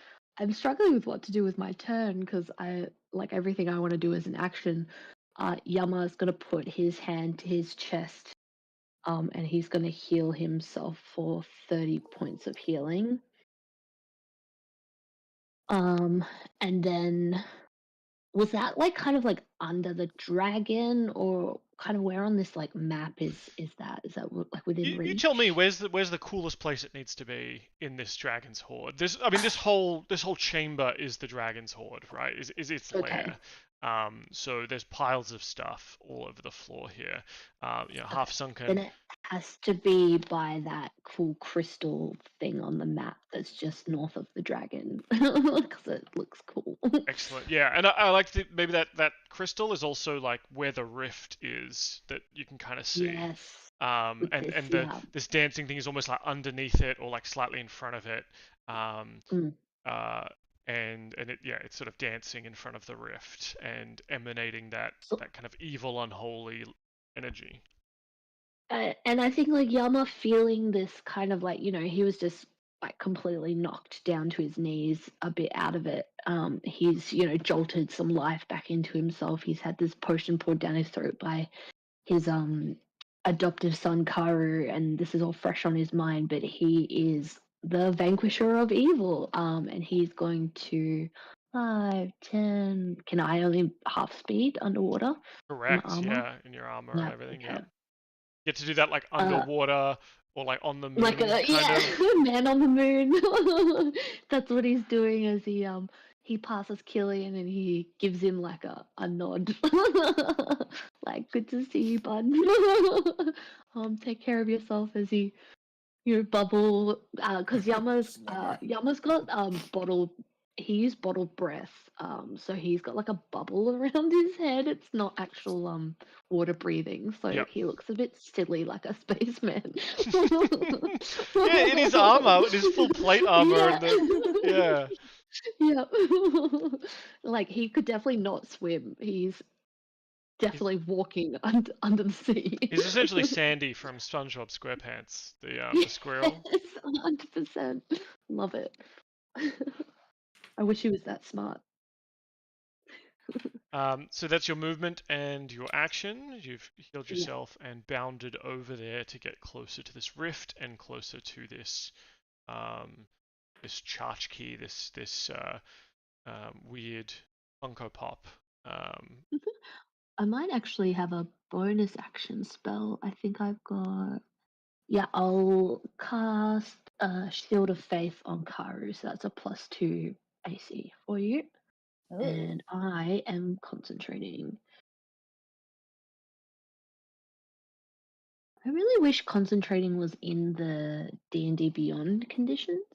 struggling with what to do with my turn, because like everything I want to do is an action. Yama is gonna put his hand to his chest, and he's gonna heal himself for 30 points of healing. And then was that like kind of like under the dragon, or kind of where on this like map is that? Is that like within reach? You tell me, where's the coolest place it needs to be in this dragon's horde? This whole chamber is the dragon's horde, right? Is its lair. So there's piles of stuff all over the floor here. Half sunken. Then it has to be by that cool crystal thing on the map that's just north of the dragon, because it looks cool. Excellent. Yeah, and I like maybe that crystal is also like where the rift is that you can kind of see. Yes. This dancing thing is almost like underneath it or like slightly in front of it. And it's sort of dancing in front of the rift and emanating that kind of evil, unholy energy. And I think like Yama feeling this kind of like, he was just like completely knocked down to his knees, a bit out of it. He's, jolted some life back into himself. He's had this potion poured down his throat by his adoptive son Karu, and this is all fresh on his mind, but he is the vanquisher of evil. And he's going to 5, 10. Can I only half speed underwater? Correct. Yeah, in your armor and everything. Okay. Yeah. Get to do that like underwater or like on the moon. Like man on the moon. That's what he's doing as he passes Killian and he gives him like a nod. Like, good to see you, bud. Take care of yourself as he bubble, because Yama's got bottled. He used bottled breath, so he's got like a bubble around his head. It's not actual water breathing, so he looks a bit silly, like a spaceman. Yeah, in his armor, in his full plate armor. Yeah. Like, he could definitely not swim. He's definitely walking under the sea. He's essentially Sandy from SpongeBob SquarePants, the squirrel. 100%. Love it. I wish he was that smart. So that's your movement and your action. You've healed Yeah. yourself and bounded over there to get closer to this rift and closer to this this tchotchke, this weird Funko Pop. I might actually have a bonus action spell. I think I've got. Yeah, I'll cast Shield of Faith on Karu, so that's a +2 AC for you. Ooh. And I am concentrating. I really wish concentrating was in the D&D Beyond conditions.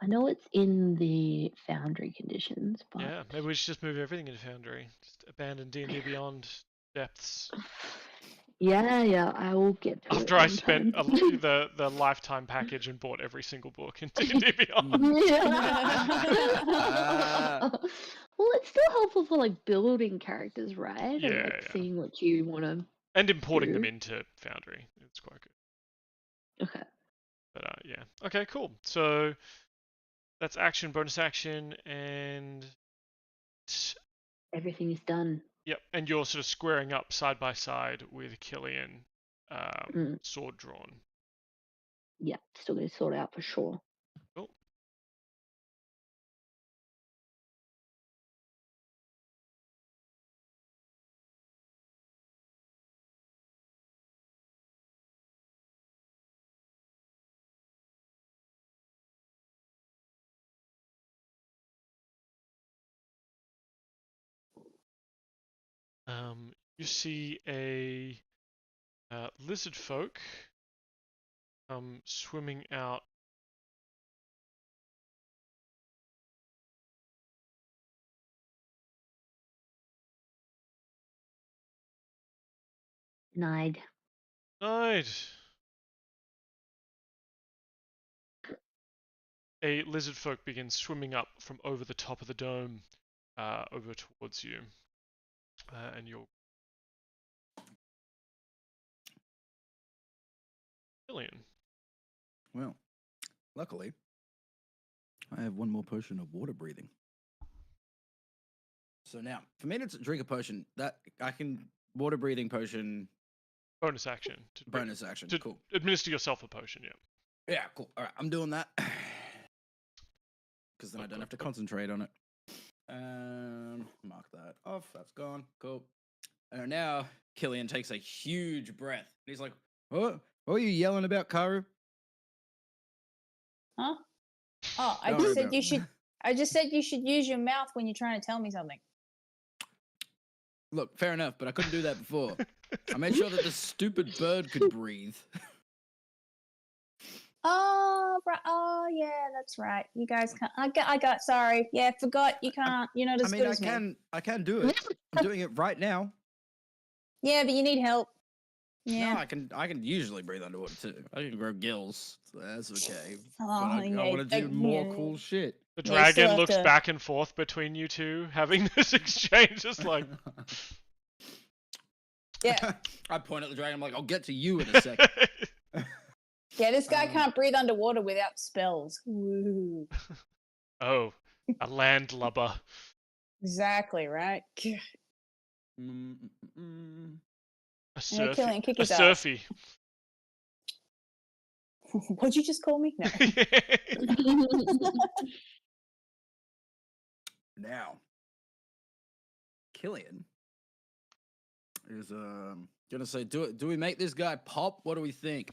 I know it's in the Foundry conditions, but Yeah, maybe we should just move everything into Foundry. Just abandon D&D Beyond depths. yeah, I will get to it After I one spent time. the lifetime package and bought every single book in D&D Beyond. Well, it's still helpful for like building characters, right? And Yeah, like yeah. seeing what you want to. And importing them do. into Foundry. It's quite good. Okay. But yeah. Okay, cool. So that's action, bonus action, and Everything is done. yep. And you're sort of squaring up side by side with Killian, Mm. sword drawn. Yeah, still going to sort out for sure. Cool. You see a lizardfolk swimming out. Nide. Nice. A lizardfolk begins swimming up from over the top of the dome, over towards you, and you're Killian. Well, luckily, I have one more potion of water breathing. So now, for me to drink a potion, that I can water breathing potion Bonus action. bonus action. To Cool. administer yourself a potion, yeah. Yeah, cool. All right, I'm doing that because then I don't have to concentrate on it. Mark that off. That's gone. Cool. And now Killian takes a huge breath. He's like, "What? What are you yelling about, Karu?" Huh? Oh, I Don't just worry said about you it. should. I just said you should use your mouth when you're trying to tell me something. Look, fair enough, but I couldn't do that before. I made sure that the stupid bird could breathe. Oh, right. Oh, yeah, that's right. You guys can't. I got. Sorry. Yeah, forgot. You can't. You're not as good as me. I can do it. I'm doing it right now. Yeah, but you need help. Yeah. No, I can usually breathe underwater too. I can grow gills. So that's okay. Oh, But I yeah, want to do more yeah. cool shit. The Yeah, you still dragon have looks to- back and forth between you two, having this exchange. It's like, Yeah. I point at the dragon. I'm like, I'll get to you in a second. Yeah, this guy can't breathe underwater without spells. Woo. oh, a landlubber. Exactly, right? A Yeah, kill him, kick a his ass. surfy. What'd you just call me? No. Now, Killian is gonna say, do we make this guy pop? What do we think?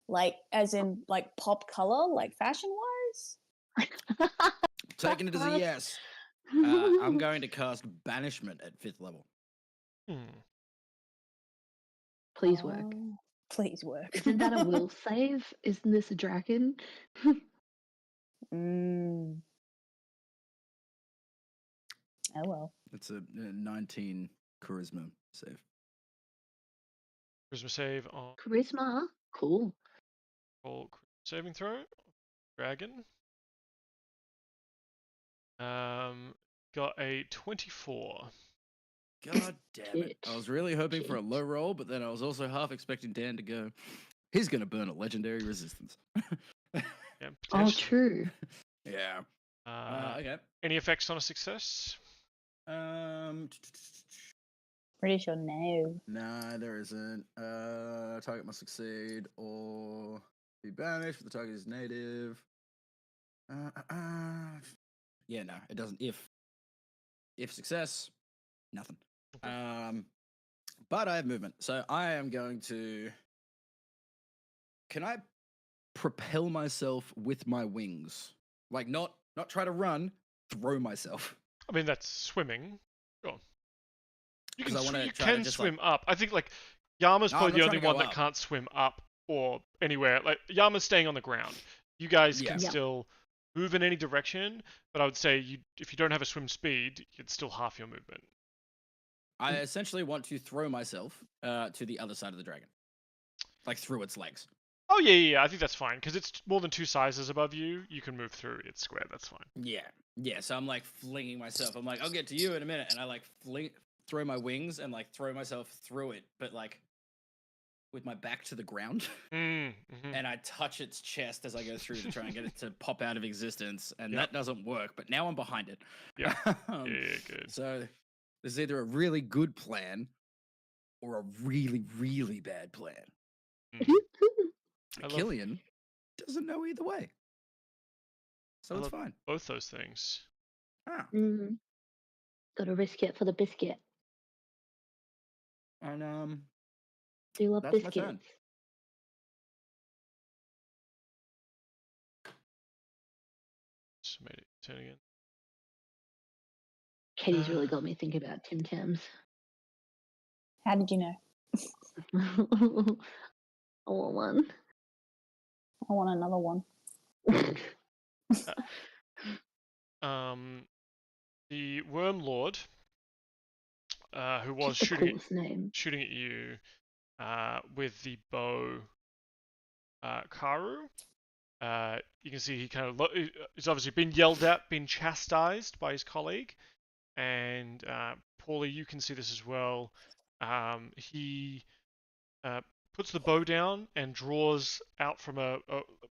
Like, as in, like, pop color, like fashion-wise? Taking it as a yes. I'm going to cast Banishment at 5th level. Please work. Please work. Isn't that a will save? Isn't this a dragon? Mm. Oh, well. It's a 19 charisma save. Charisma save on Charisma? Cool. roll saving throw. Dragon. Got a 24. God damn it. Shit. I was really hoping for a low roll, but then I was also half expecting Dan to go, he's going to burn a legendary resistance. Yeah, Oh, potentially. true. Yeah. Okay. Any effects on a success? Pretty sure no. Nah, there isn't. Target must succeed or be banished if the target is native. Yeah, no, it doesn't. If success, nothing. But I have movement, so I am going to. Can I propel myself with my wings? Like not try to run, throw myself. I mean, that's swimming. Go on. You 'Cause can I wanna you try to can just, swim up. I think like Yama's No, I'm probably not the trying only to one go that up. can't swim up or anywhere. Like Yama's staying on the ground. You guys Yeah. can Yep. still move in any direction, but I would say if you don't have a swim speed, it's still half your movement. I essentially want to throw myself to the other side of the dragon, like through its legs. Oh yeah. I think that's fine because it's more than 2 sizes above you. You can move through its square. That's fine. Yeah. So I'm like flinging myself. I'm like, I'll get to you in a minute, and I like throw my wings and like throw myself through it, but like with my back to the ground, Mm-hmm. and I touch its chest as I go through to try and get it to pop out of existence, and Yep. that doesn't work. But now I'm behind it. Yeah. Um, Yeah, good. So there's either a really good plan or a really, really bad plan. Mm. I love Killian doesn't know either way, so I it's love fine. both those things. Ah, Gotta risk it for the biscuit. and Do you love That's my turn. biscuits? Just made it turn again. Katie's really got me thinking about Tim Tams. How did you know? I want one. I want another one. The Worm Lord, who was Just the coolest name. shooting at you with the bow, Karu. You can see he kind of he's obviously been yelled at, been chastised by his colleague, and Paulie, you can see this as well. He puts the bow down and draws out from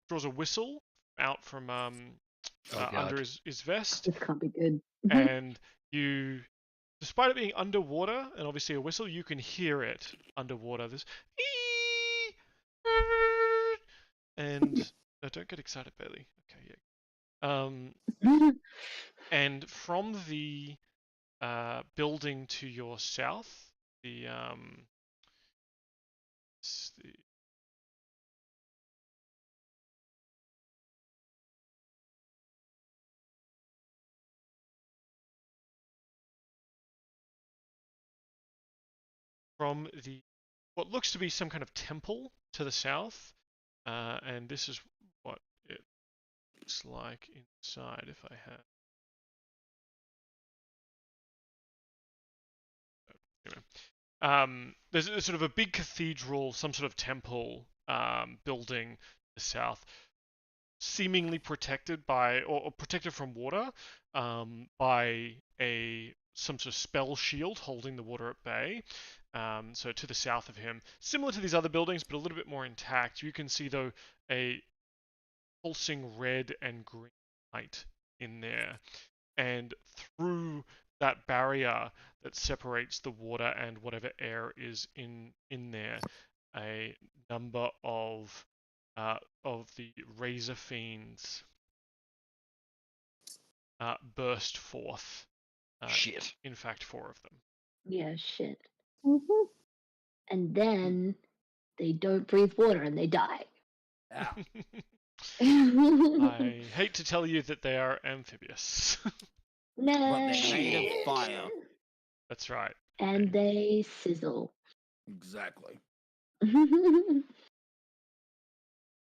draws a whistle out from under his vest, This can't be good. and you, despite it being underwater and obviously a whistle, you can hear it underwater. This and no, don't get excited, Bailey. Okay, yeah. And from the building to your south, the from the what looks to be some kind of temple to the south, and this is what it looks like inside. If I have. Anyway. There's sort of a big cathedral, some sort of temple building to the south, seemingly protected by or protected from water by some sort of spell shield holding the water at bay. So to the south of him, similar to these other buildings, but a little bit more intact. You can see though a pulsing red and green light in there, and through that barrier that separates the water and whatever air is in there, a number of the razor fiends burst forth. Shit. In fact, 4 of them. Yeah, shit. Mm-hmm. And then they don't breathe water and they die. Ow. I hate to tell you that they are amphibious. No. But they're made of fire. That's right. And they sizzle. Exactly. Oh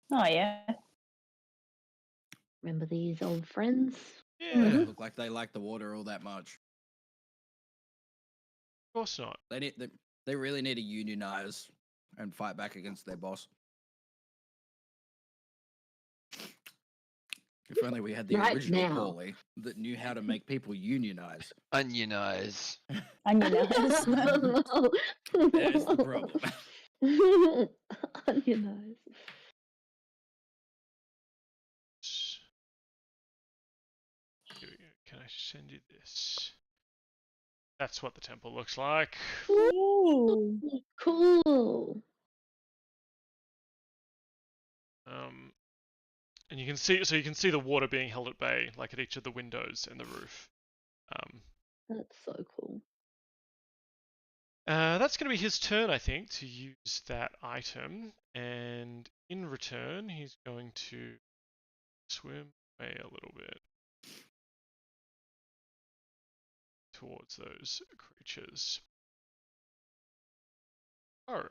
yeah. Remember these old friends? Yeah, They of don't look like they like the water all that much. course not. They really need to unionize and fight back against their boss. If only we had the Right original now. Paulie that knew how to make people unionize. Onionize. Onionize. There's the problem. Onionize. send you this. That's what the temple looks like. Ooh. Cool. And you can see, so you can see the water being held at bay, like at each of the windows and the roof. That's so cool. That's going to be his turn, I think, to use that item. And in return, he's going to swim away a little bit towards those creatures. Oh.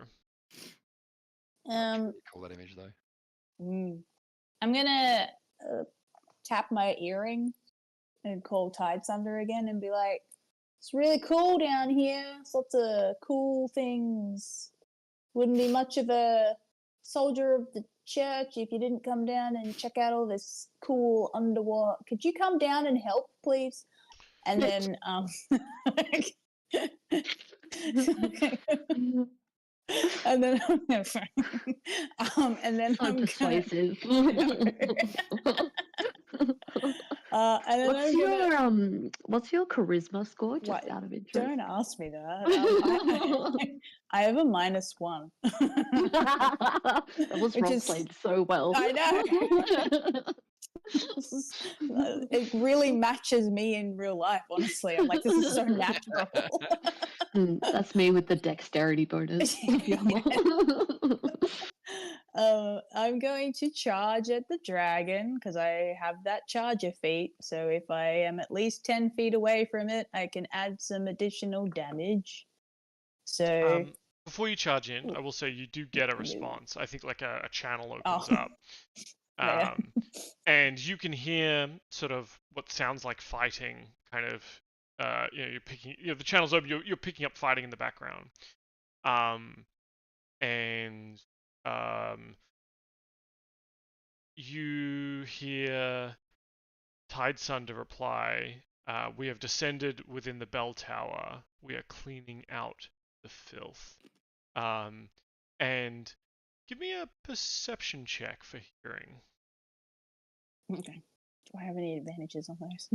Call that image though. I'm gonna tap my earring and call Tide Thunder again and be like, "It's really cool down here. It's lots of cool things. Wouldn't be much of a soldier of the church if you didn't come down and check out all this cool underwater. Could you come down and help, please?" And then and then and then So I'm persuasive. and then what's your charisma score? Just What? out of interest. Don't ask me that. I have a -1. That was Which role is- played so well. I know. It really matches me in real life, honestly. I'm like, this is so natural. That's me with the dexterity bonus. I'm going to charge at the dragon because I have that charger feat. So if I am at least 10 feet away from it, I can add some additional damage. So Before you charge in, I will say you do get a response. I think like a channel opens Oh. up. Yeah. And you can hear sort of what sounds like fighting, kind of, you're picking, the channel's open, you're picking up fighting in the background. You hear Tide Thunder reply, "We have descended within the bell tower. We are cleaning out the filth." And give me a perception check for hearing. Okay. Do I have any advantages on those?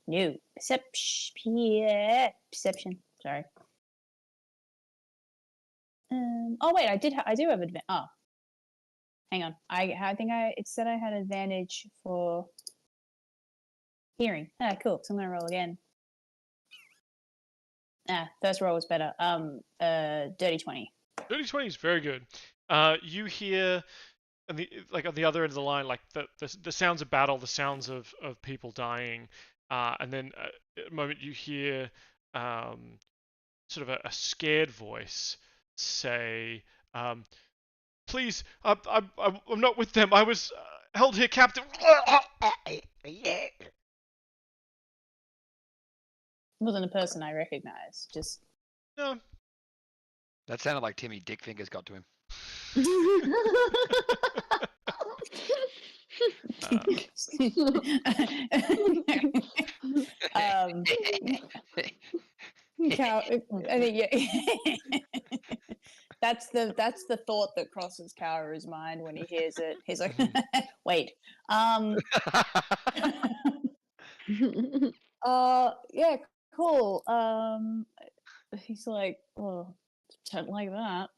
No. Perception. Sorry. Oh wait, I do have advantage. Oh, hang on. I think it said I had advantage for hearing. Ah, cool. So I'm gonna roll again. First roll was better. Dirty 20. Dirty 20 is very good. You hear, on the other end of the line, like the sounds of battle, the sounds of people dying, and then at a moment you hear sort of a scared voice say, "Please, I'm not with them. I was held here captive." Wasn't a person I recognized. Just No. That sounded like Timmy Dick Fingers got to him. I think that's the thought that crosses Kaoru's mind when he hears it. He's like, wait, yeah, cool. He's like, oh, don't like that.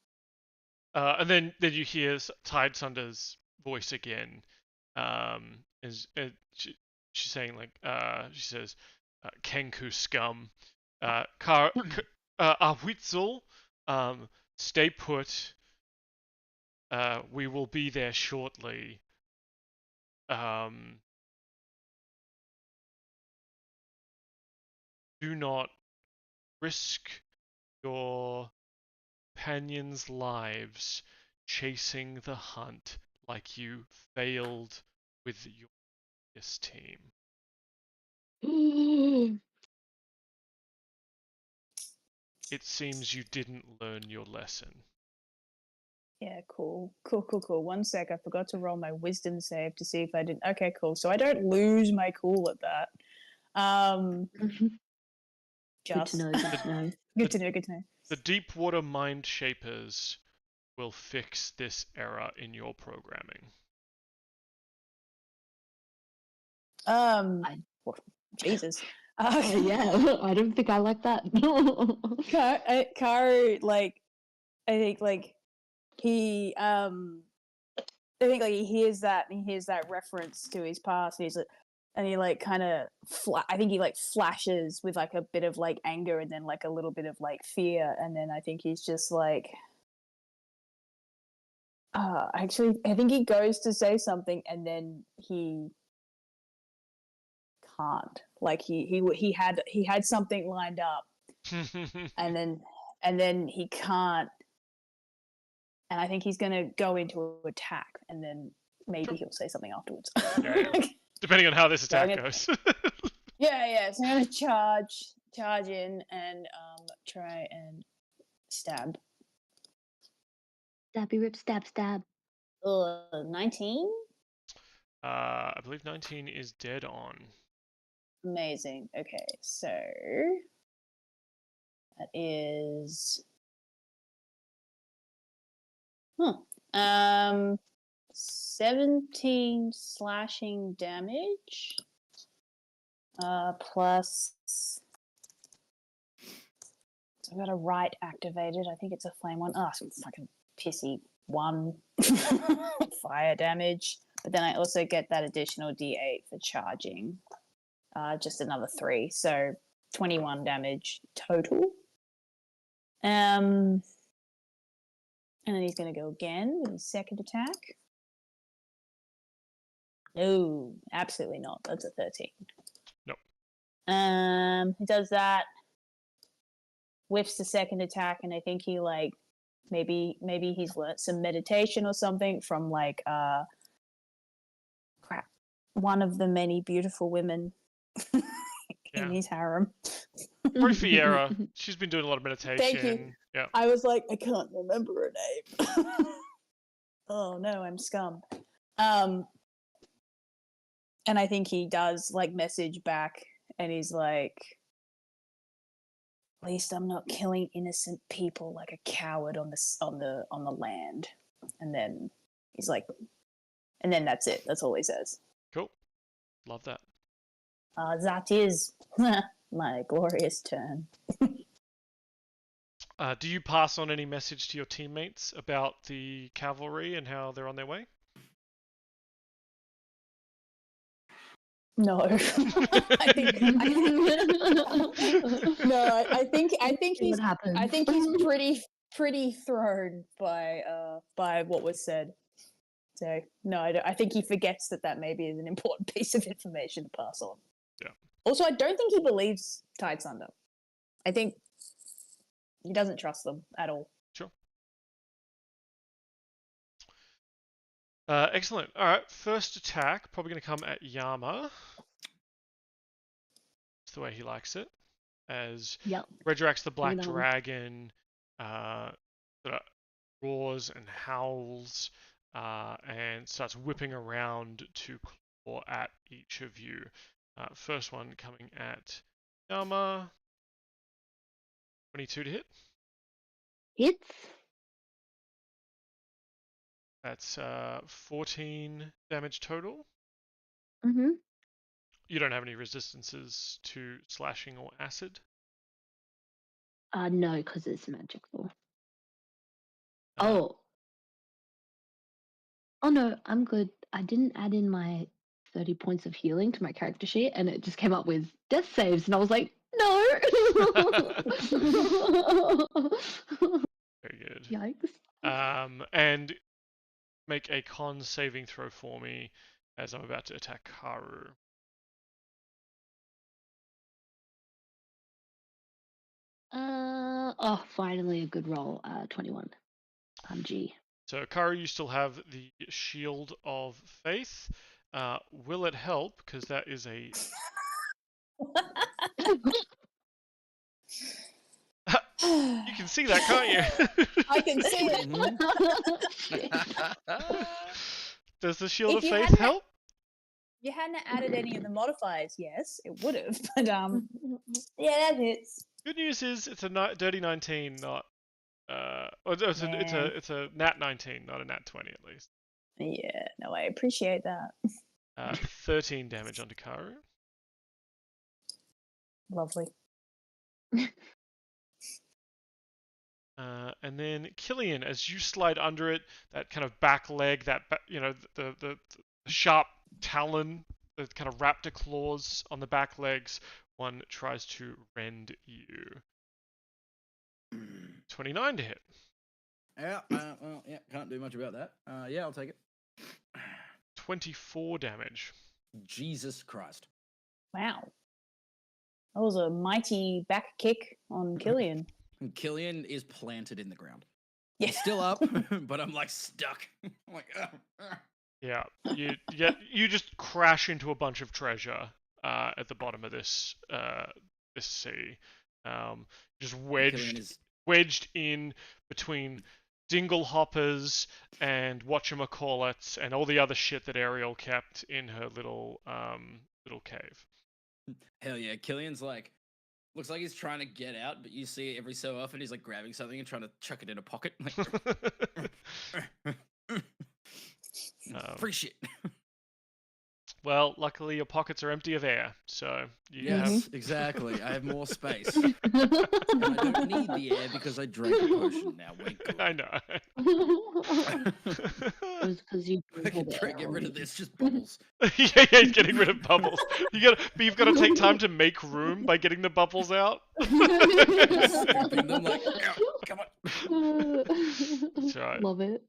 And then you hear Tide Thunder's voice again. She's saying like, she says, "Kenku scum, Ahwitzel, stay put. We will be there shortly. Do not risk your companions' lives chasing the hunt like you failed with your previous team." It seems you didn't learn your lesson. Yeah, cool. 1 sec, I forgot to roll my wisdom save to see if I didn't. Okay, cool. So I don't lose my cool at that. Just. Good to know. Good to know. The Deepwater Mind Shapers will fix this error in your programming. Jesus. Yeah, I don't think I like that. Karu, like, I think, like, he, I think, like, he hears that reference to his past, and he's like, and he, like, kind of, I think he, like, flashes with, like, a bit of, like, anger and then, like, a little bit of, like, fear, and then I think he's just, like, actually, I think he goes to say something, and then he can't. Like, he had something lined up, and then he can't, and I think he's gonna go into attack, and then maybe Sure. he'll say something afterwards. Yeah. Depending on how this So I'm attack gonna- goes. yeah. So I'm gonna charge in, and try and stab. Stabby rip, stab, stab. 19. I believe 19 is dead on. Amazing. Okay, so that is 17 slashing damage. Plus, I've got a right activated. I think it's a flame one. Oh, some fucking pissy 1 fire damage. But then I also get that additional D8 for charging. Just another 3, so 21 damage total. And then he's going to go again with his second attack. No, absolutely not. That's a 13. Nope. He does that, whiffs the second attack, and I think he, like, maybe he's learnt some meditation or something from, like, one of the many beautiful women in his harem. Probably Fiera. She's been doing a lot of meditation. Thank you. Yeah. I was like, I can't remember her name. Oh no, I'm scum. And I think he does, like, message back, and he's like, at least I'm not killing innocent people like a coward on the land. And then he's like, and then that's it. That's all he says. Cool. Love that. That is my glorious turn. Do you pass on any message to your teammates about the cavalry and how they're on their way? No, I think he's pretty thrown by what was said. So no, I think he forgets that maybe is an important piece of information to pass on. Yeah. Also, I don't think he believes Tide Sunder. I think he doesn't trust them at all. Sure. Excellent. All right. First attack, probably going to come at Yama. It's the way he likes it. As Redrax the Black Dragon sort of roars and howls and starts whipping around to claw at each of you. First one coming at Yama. 22 to hit. Hits. That's 14 damage total. Mm-hmm. You don't have any resistances to slashing or acid? No, because it's magical. Uh, Oh no, I'm good. I didn't add in my 30 points of healing to my character sheet, and it just came up with death saves, and I was like, no. Very good. Yikes. And make a con saving throw for me as I'm about to attack Karu. Finally a good roll. 21. G. So Karu, you still have the Shield of Faith. Will it help? Because that is a... You can see that, can't you? I can see it. Does the Shield of Faith help? If you hadn't added any of the modifiers, yes, it would have. But yeah, that hits. Good news is it's a dirty 19, not it's a nat 19, not a nat 20 at least. Yeah, no, I appreciate that. 13 damage onto Karu. Lovely. And then Killian, as you slide under it, that kind of back leg, the sharp talon, the kind of raptor claws on the back legs, one tries to rend you. 29 to hit. Yeah, well, yeah, can't do much about that. Yeah, I'll take it. 24 damage. Jesus Christ. Wow. That was a mighty back kick on Killian. And Killian is planted in the ground. Yeah. He's still up, but I'm like stuck. I'm like, Yeah, you just crash into a bunch of treasure at the bottom of this sea. Just Killian is wedged in between dingle hoppers and whatchamacallits and all the other shit that Ariel kept in her little cave. hell yeah. Killian's like looks like he's trying to get out, but you see every so often he's like grabbing something and trying to chuck it in a pocket. Free shit. Well, luckily your pockets are empty of air, so you Yes, exactly. I have more space. And I don't need the air because I drank a potion now. We're good. I know. It was because you I can get rid of this, just bubbles. yeah, getting rid of bubbles. But you've got to take time to make room by getting the bubbles out. Scooping them like, come on. That's right. Love it.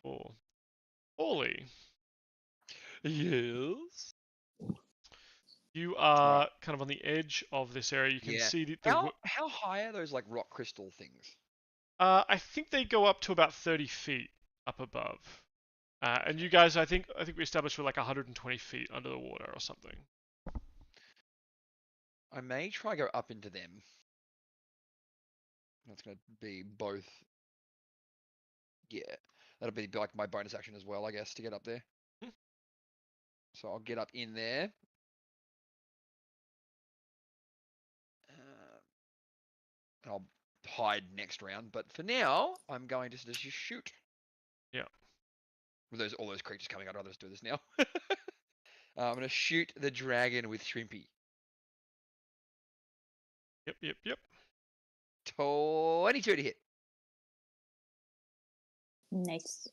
Cool. Ollie. Yes. You are kind of on the edge of this area. You can see the How high are those like rock crystal things? I think they go up to about 30 feet up above. And you guys, I think we established we're like 120 feet under the water or something. I may try go up into them. That's going to be both. Yeah, that'll be like my bonus action as well, I guess, to get up there. So I'll get up in there. I'll hide next round, but for now, I'm going to just shoot. Yeah. With all those creatures coming, I'd rather just do this now. I'm going to shoot the dragon with Shrimpy. Yep. 22 to hit. Nice.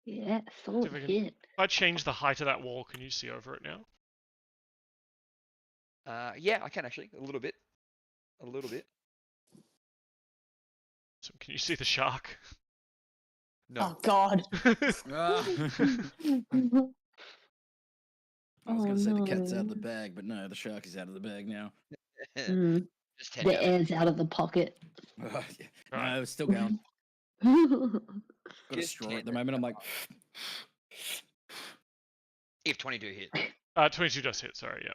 Yeah, solid hit. If I change the height of that wall, can you see over it now? Yeah, I can actually. A little bit. So can you see the shark? No. Oh God. I was going to say the cat's out of the bag, but no, the shark is out of the bag now. Just 10 The damage. air's out of the pocket. Yeah. Right. No, it's still going. Oh, Got a Just straw 10 at the moment. I'm like, If 22 hit. 22 does hit, sorry, yeah.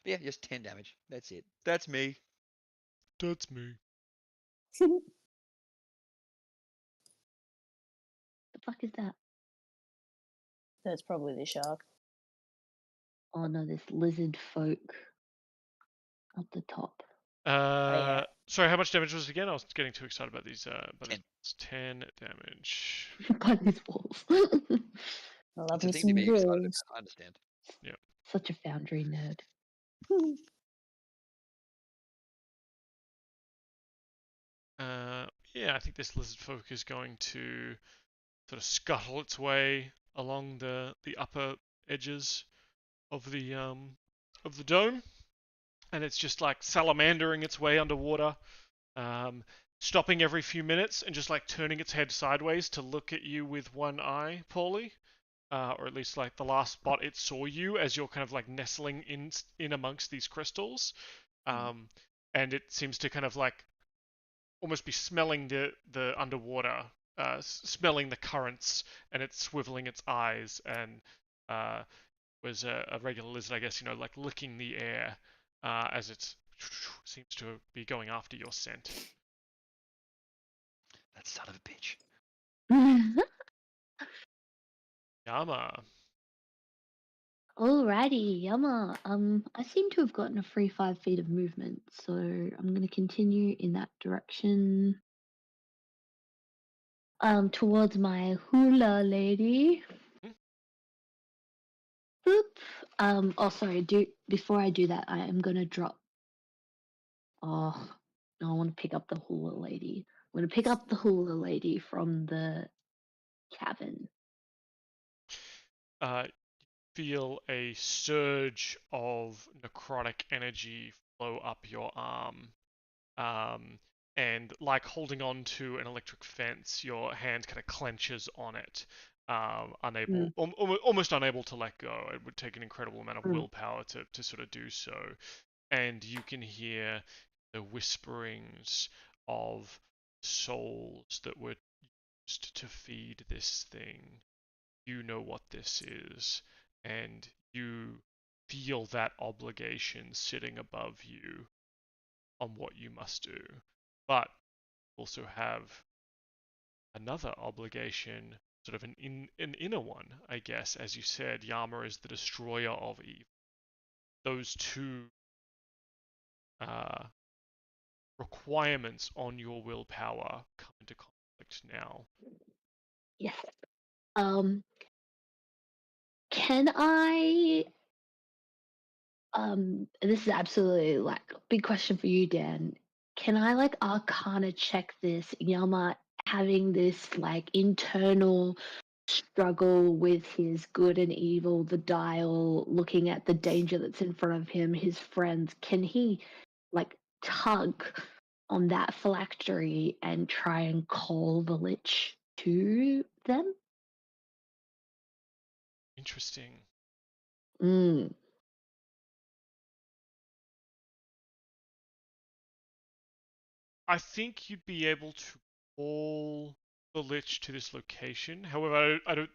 Yeah, just 10 damage. That's it. That's me. That's me. the fuck is that? That's probably the shark. Oh no, this lizard folk at the top. yeah. Sorry, how much damage was it again? I was getting too excited about these. 10. 10 damage. By these walls. I love It's a me thing some to be excited about. wolves. I understand. Such a foundry nerd. Yeah, I think this lizard folk is going to sort of scuttle its way along the upper edges of the dome, and it's just like salamandering its way underwater, stopping every few minutes and just like turning its head sideways to look at you with one eye, Paulie, or at least like the last spot it saw you as you're kind of like nestling in amongst these crystals, and it seems to kind of like almost be smelling the underwater, smelling the currents, and it's swiveling its eyes and was a regular lizard, I guess, like licking the air as it seems to be going after your scent. That son of a bitch. Yama. Alrighty, Yama. I seem to have gotten a free 5 feet of movement, so I'm going to continue in that direction. Towards my hula lady. Boop. Oh, sorry. Before I do that, I am gonna drop. Oh, no, I want to pick up the hula lady. I'm gonna pick up the hula lady from the cabin. Feel a surge of necrotic energy flow up your arm. And like holding on to an electric fence, your hand kind of clenches on it, almost unable to let go. It would take an incredible amount of willpower to sort of do so. And you can hear the whisperings of souls that were used to feed this thing. You know what this is, and you feel that obligation sitting above you on what you must do. But also have another obligation, sort of an inner one, I guess. As you said, Yama is the destroyer of evil. Those two requirements on your willpower come into conflict now. Yes. Can I? This is absolutely like a big question for you, Dan. Can I like Arcana check this Yama having this like internal struggle with his good and evil, the dial, looking at the danger that's in front of him, his friends? Can he like tug on that phylactery and try and call the lich to them? Interesting. Mm. I think you'd be able to call the lich to this location. However, I don't.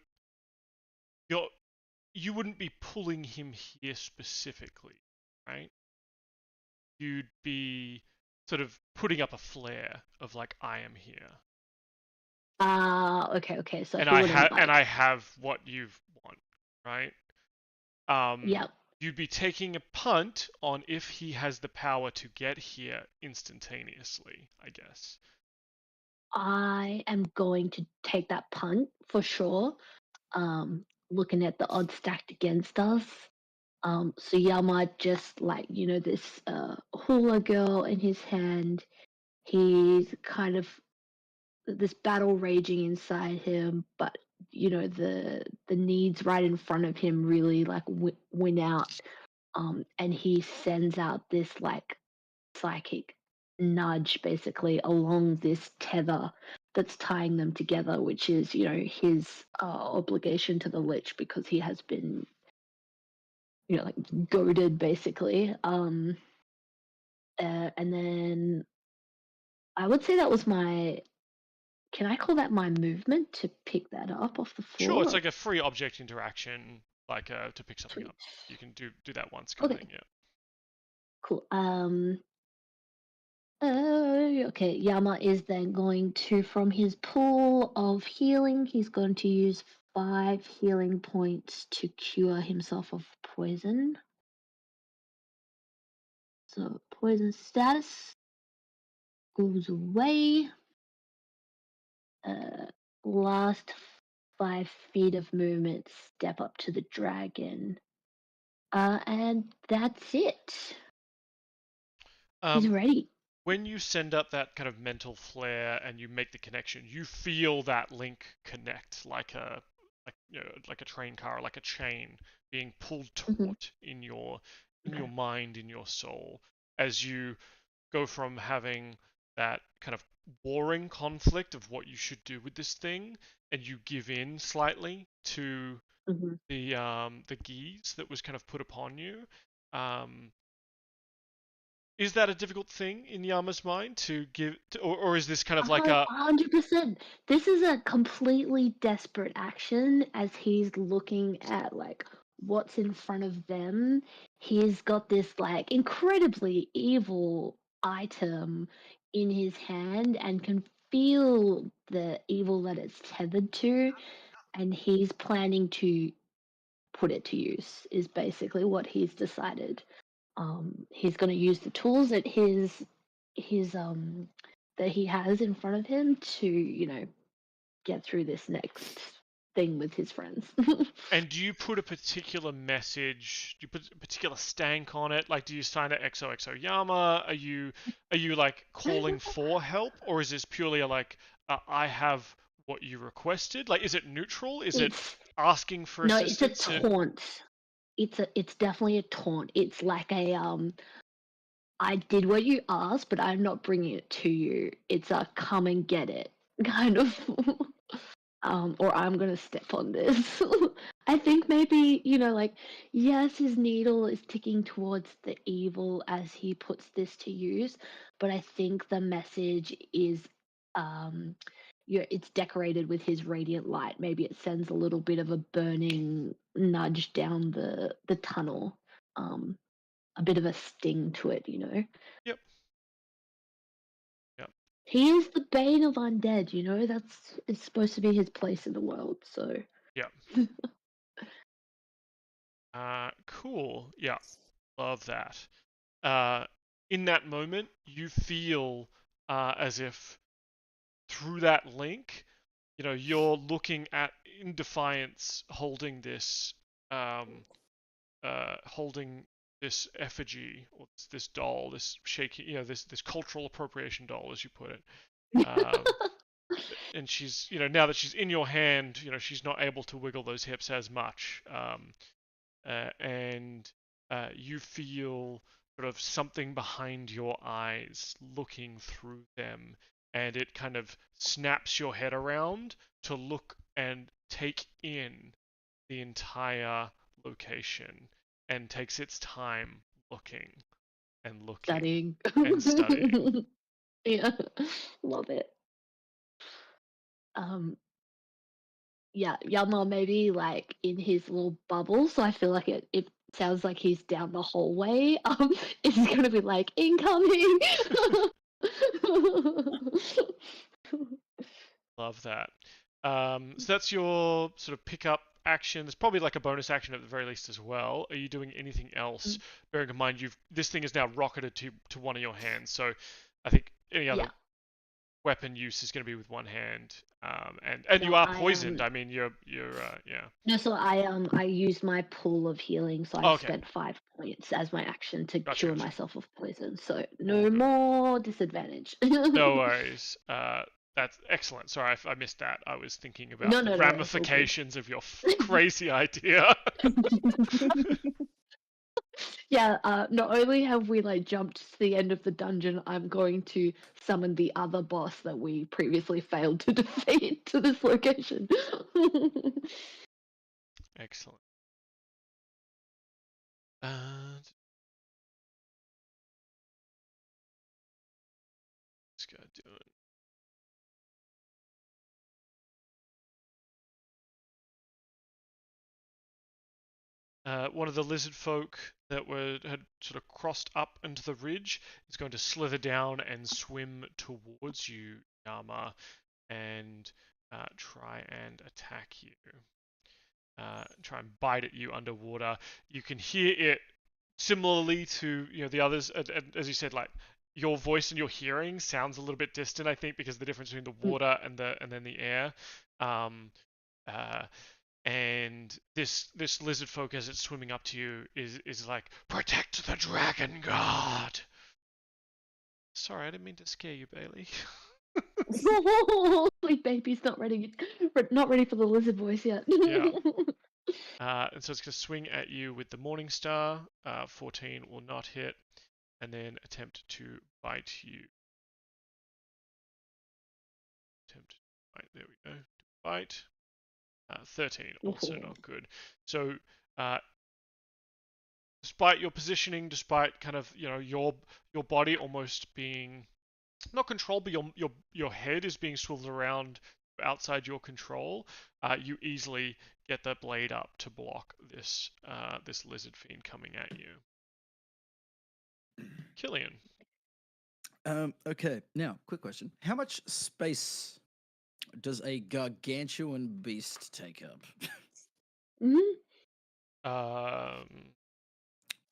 You wouldn't be pulling him here specifically, right? You'd be sort of putting up a flare of like, I am here. Okay. So And he I wouldn't like. have what you want, right? Yep. You'd be taking a punt on if he has the power to get here instantaneously, I guess. I am going to take that punt for sure. Looking at the odds stacked against us. So Yama just like, this hula girl in his hand. He's kind of this battle raging inside him, but the needs right in front of him really like win out. And he sends out this like psychic nudge basically along this tether that's tying them together, which is his obligation to the lich because he has been like goaded basically. And then I would say that was my. Can I call that my movement to pick that up off the Sure, it's floor? like a free object interaction, like to pick something Sweet. up. You can do that once, kind of Okay, thing. Yeah. cool. Okay, Yama is then going to, from his pool of healing, he's going to use 5 healing points to cure himself of poison. So poison status goes away. Last 5 feet of movement, step up to the dragon. And that's it. He's ready. When you send up that kind of mental flare and you make the connection, you feel that link connect like a train car, like a chain being pulled taut in your mind, in your soul, as you go from having that kind of warring conflict of what you should do with this thing, and you give in slightly to the geese that was kind of put upon you. Is that a difficult thing in Yama's mind to give, or is this kind of like a 100%. This is a completely desperate action as he's looking at like what's in front of them. He's got this like incredibly evil item in his hand and can feel the evil that it's tethered to, and he's planning to put it to use, is basically what he's decided. He's going to use the tools at his that he has in front of him to get through this next thing with his friends. And do you put a particular message? Do you put a particular stank on it? Like, do you sign it XOXO Yama? Are you like calling for help, or is this purely like I have what you requested? Like, is it neutral? Is it It's asking for no, it's a assistance? taunt. It's definitely a taunt. It's like a I did what you asked, but I'm not bringing it to you. It's a come and get it kind of. Or I'm gonna step on this. I think maybe, like, yes, his needle is ticking towards the evil as he puts this to use, but I think the message is, it's decorated with his radiant light. Maybe it sends a little bit of a burning nudge down the tunnel, a bit of a sting to it, Yep. Yep. He is the bane of undead, it's supposed to be his place in the world, so. Yep. Cool. Yeah. Love that. In that moment, you feel as if through that link, you're looking at in defiance holding this effigy or this doll, this shaky, this cultural appropriation doll, as you put it. And she's, now that she's in your hand, she's not able to wiggle those hips as much. And you feel sort of something behind your eyes looking through them, and it kind of snaps your head around to look and take in the entire location and takes its time looking and looking Studying. and studying. Yeah, love it. Yeah, Yama maybe like in his little bubble, so I feel like it sounds like he's down the hallway. Is he gonna be like incoming? Love that. So that's your sort of pickup action. There's probably like a bonus action at the very least as well. Are you doing anything else? Bearing in mind this thing is now rocketed to one of your hands, so I think any other Yeah. weapon use is going to be with one hand. And you No, are poisoned. I mean, you're yeah. No, so I used my pool of healing, so I Oh, okay. spent 5 points as my action to Gotcha, cure gotcha. myself of poison. So All no good. more disadvantage. No worries. That's excellent. Sorry, I missed that. I was thinking about No, the no, no, it's all good. ramifications of your crazy idea. Yeah, not only have we like jumped to the end of the dungeon, I'm going to summon the other boss that we previously failed to defeat to this location. Excellent. And let's go do it. One of the lizard folk that had sort of crossed up into the ridge is going to slither down and swim towards you, Yama, and try and attack you. Try and bite at you underwater. You can hear it similarly to the others, as you said, like your voice and your hearing sounds a little bit distant. I think because of the difference between the water and then the air. And this lizard folk, as it's swimming up to you, is like, protect the dragon god. Sorry, I didn't mean to scare you, Bailey. Like baby's not ready for the lizard voice yet. Yeah. And so it's going to swing at you with the Morning Star. 14 will not hit, and then attempt to bite you. There we go. Bite. 13, also not good. So, despite your positioning, despite kind of your body almost being not controlled, but your head is being swiveled around outside your control, you easily get that blade up to block this lizard fiend coming at you. Killian. Okay, now quick question: how much space does a gargantuan beast take up? Is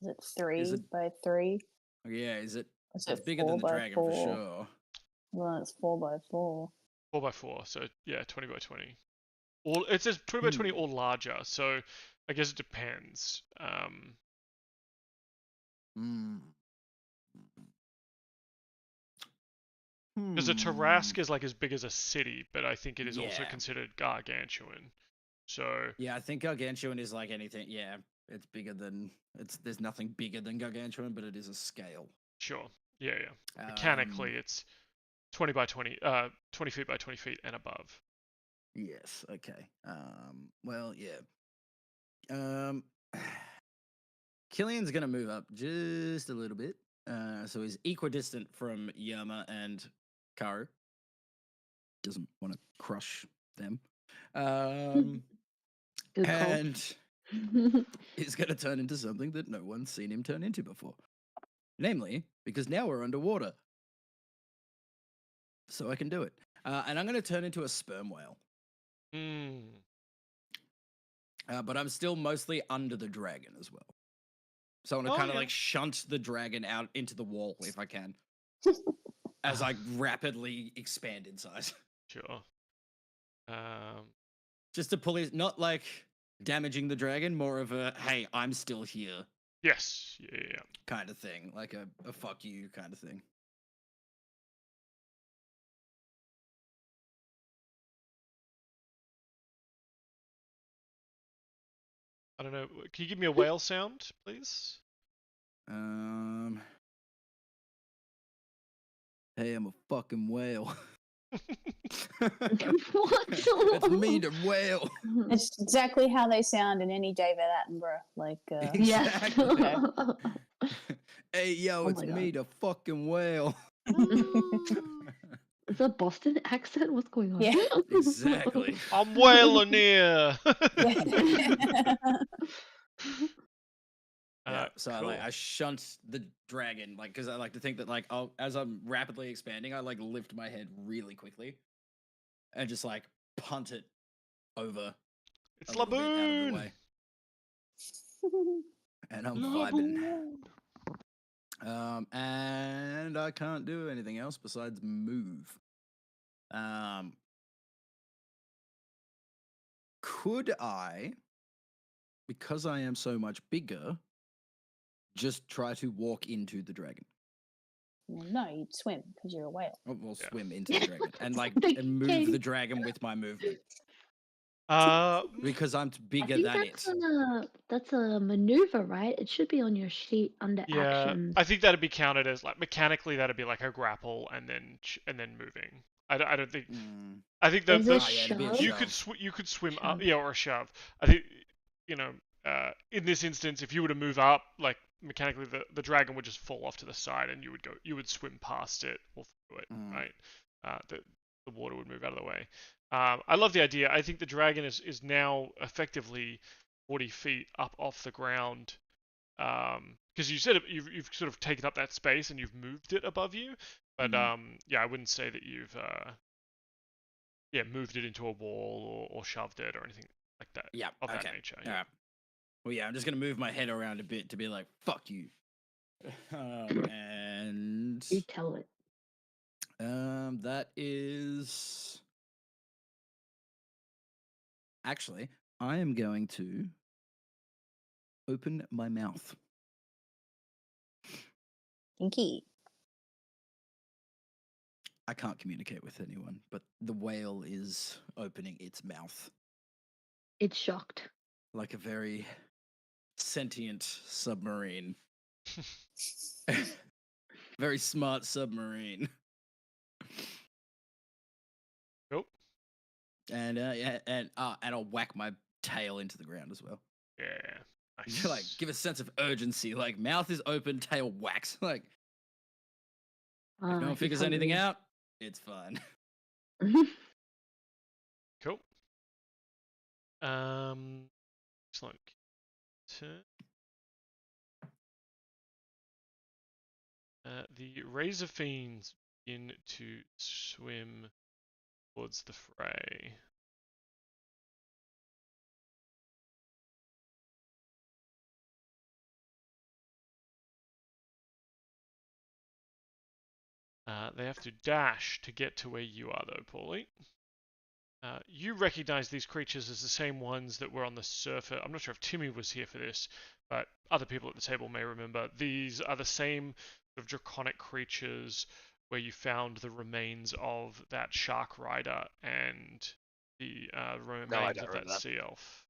it 3 Is it- by 3? Yeah, is it? Is It's it bigger 4 than the by dragon 4? for sure. Well, it's 4 by 4. 4 by 4, so yeah, 20 by 20. Or it says 20 by 20 Hmm. or larger, so I guess it depends. Hmm. Because a Tarrasque is like as big as a city, but I think it is also Yeah. considered gargantuan. So Yeah, I think gargantuan is like anything. Yeah, it's bigger than There's nothing bigger than gargantuan, but it is a scale. sure, yeah. Mechanically, it's 20 by 20, 20 feet by 20 feet and above. Yes. Okay. Well, yeah. Um. Killian's gonna move up just a little bit. So he's equidistant from Yama and Karu. Doesn't want to crush them. Good call. And he's gonna turn into something that no one's seen him turn into before. Namely, because now we're underwater. So I can do it. And I'm gonna turn into a sperm whale. Hmm. But I'm still mostly under the dragon as well. So I want to Oh, kind of yeah. like shunt the dragon out into the wall if I can. As I rapidly expand in size. Sure. Just to pull his, not like damaging the dragon, more of a, hey, I'm still here Yes. Yeah. kind of thing. Like a fuck you kind of thing. I don't know. Can you give me a whale sound, please? Hey, I'm a fucking whale. What? It's me, the whale. It's exactly how they sound in any David Attenborough. Like, Yes. Exactly. Hey, yo, Oh it's my me, the fucking whale. Is that a Boston accent? What's going on? Yeah. Exactly. I'm whaling here. Yeah, so Cool. I shunt the dragon, like, because I like to think that, like, as I'm rapidly expanding, I like lift my head really quickly and just like punt it over It's a little bit out of the Laboon. way, and I'm vibing. And I can't do anything else besides move. Could I, because I am so much bigger, just try to walk into the dragon? Well, no, you'd swim because you're a whale. Or we'll Yeah. swim into the dragon and like Big and move king. the dragon with my movement Mm, because I'm I bigger think than it. that's a maneuver, right? It should be on your sheet under yeah. actions. I think that'd be counted as like mechanically that'd be like a grapple and then moving. I don't think. Mm. I think Is the it yeah, it'd be a shove? you could swim up, Shove. yeah, or a shove. I think in this instance, if you were to move up, like mechanically, the dragon would just fall off to the side, and you would swim past it or through it, Mm. right? The water would move out of the way. I love the idea. I think the dragon is now effectively 40 feet up off the ground. Because you said you've sort of taken up that space and you've moved it above you, but yeah, I wouldn't say that you've moved it into a wall or shoved it or anything like that. Yeah. Of Okay. that nature. All right. Well, yeah, I'm just gonna move my head around a bit to be like, "Fuck you," and You tell it. that is actually I am going to open my mouth. Kinky. I can't communicate with anyone, but the whale is opening its mouth It's shocked. like a very sentient submarine. Very smart submarine. Nope. And and I'll whack my tail into the ground as well. Yeah. Nice. To, like, give a sense of urgency. Like, mouth is open, tail whacks. Like, if no one He's figures anything hungry. out, it's fine. Cool. Excellent. Turn. The razor fiends begin to swim towards the fray. They have to dash to get to where you are, though, Paulie. You recognize these creatures as the same ones that were on the surface. I'm not sure if Timmy was here for this, but other people at the table may remember. These are the same sort of draconic creatures where you found the remains of that shark rider and the remains of that remember that. sea elf.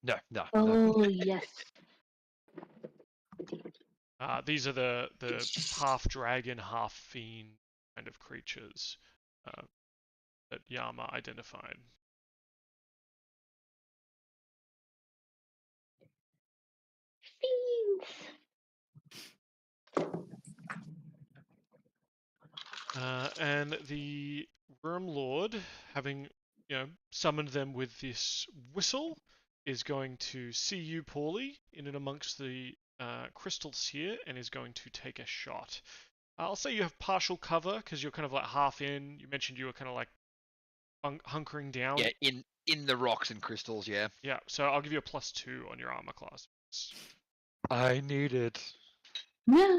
No, no. Oh, yes. These are the half dragon, half fiend kind of creatures that Yama identified. Fiends. And the Worm Lord, having summoned them with this whistle, is going to see you, Paulie, in and amongst the crystals here, and is going to take a shot. I'll say you have partial cover because you're kind of like half in. You mentioned you were kind of like hunkering down. Yeah, in the rocks and crystals, yeah. Yeah, so I'll give you a +2 on your armor class. I need it. Yeah.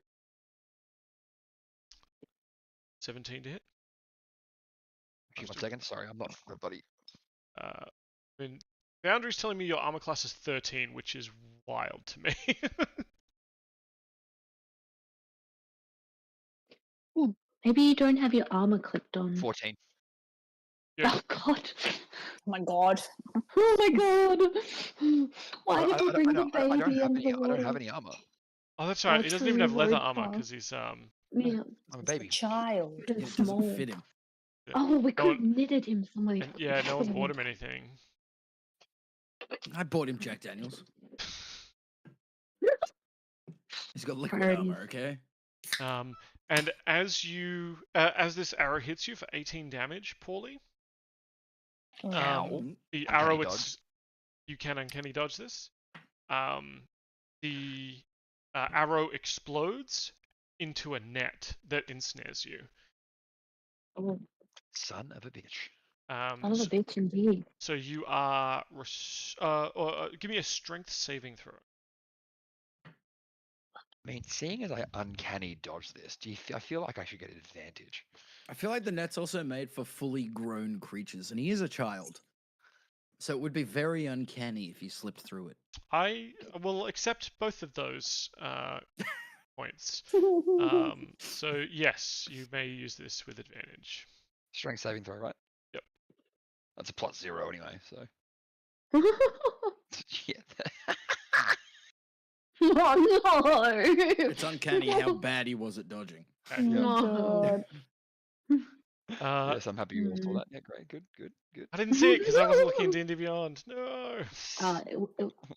17 to hit. Give me 1 second. Sorry, I'm not buddy. I mean, Boundary's telling me your armor class is 13, which is wild to me. Ooh, maybe you don't have your armor clicked on. 14. Yeah. Oh god. Oh my god. Oh my god. Why did you bring the baby I don't have under any. the I water? don't have any armor. Oh, that's right. Oh, He doesn't even have true, leather Lord armor Paul. because he's Yeah, I'm a It's baby. a child. it's It small. doesn't fit him. Oh, we No could have knitted him somebody. and yeah, no one bought him anything. I bought him Jack Daniels. He's got liquid Priorities. armor, okay? And as this arrow hits you for 18 damage, Paulie, Wow. the Uncanny arrow dodge. you can uncanny dodge this. The arrow explodes into a net that ensnares you. Oh, Son of a bitch. son of a bitch indeed. So you are give me a strength saving throw. I mean, seeing as I uncanny dodge this, I feel like I should get an advantage. I feel like the net's also made for fully grown creatures, and he is a child. So it would be very uncanny if he slipped through it. I will accept both of those points. So yes, you may use this with advantage. Strength saving throw, right? Yep. That's a +0 anyway, so. Yeah. Oh no! It's uncanny how bad he was at dodging. No. Yes, I'm happy you all saw that. Yeah, great. Good. I didn't see it because I wasn't looking at D&D Beyond. No. It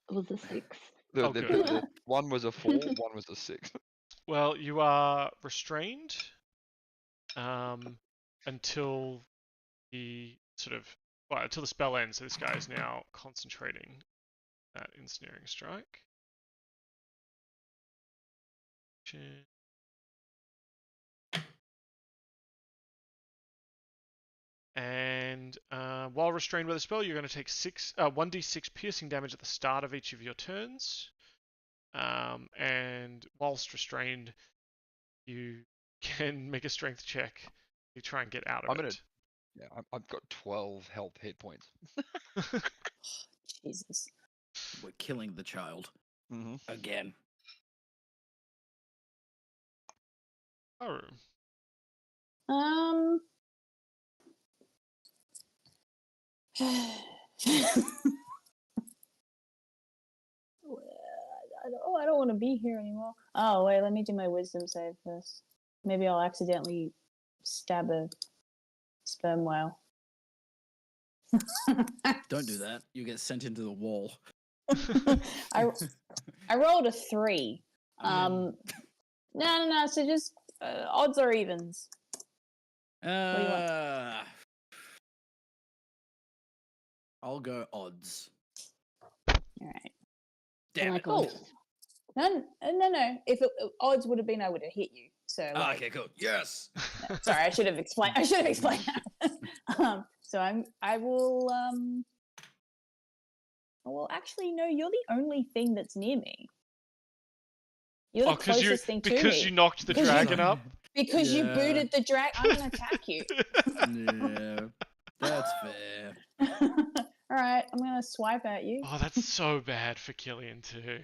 was a 6. Oh, good. The one was a 4, one was a 6. Well, you are restrained until until the spell ends. So this guy is now concentrating that ensnaring strike. And while restrained by the spell, you're going to take 1d6 piercing damage at the start of each of your turns. And whilst restrained, you can make a strength check to try and get out of it. Yeah, I've got 12 health hit points. Jesus. We're killing the child. Mm-hmm. Again. Oh. I don't want to be here anymore. Oh wait, let me do my wisdom save first. Maybe I'll accidentally stab a sperm whale. Don't do that. You get sent into the wall. I rolled a 3. No. So just odds or evens. I'll go odds. All right. Damn like it. Cool. No. If odds would have been, I would have hit you. So. Okay, cool. Yes. Sorry, I should have explained. That. So I will. Well, actually, no. You're the only thing that's near me. You're the closest thing to me. Because you knocked the dragon up. Because you Yeah. booted the dragon. I'm gonna attack you. Yeah. That's fair. All right, I'm gonna swipe at you. Oh, that's so bad for Killian too.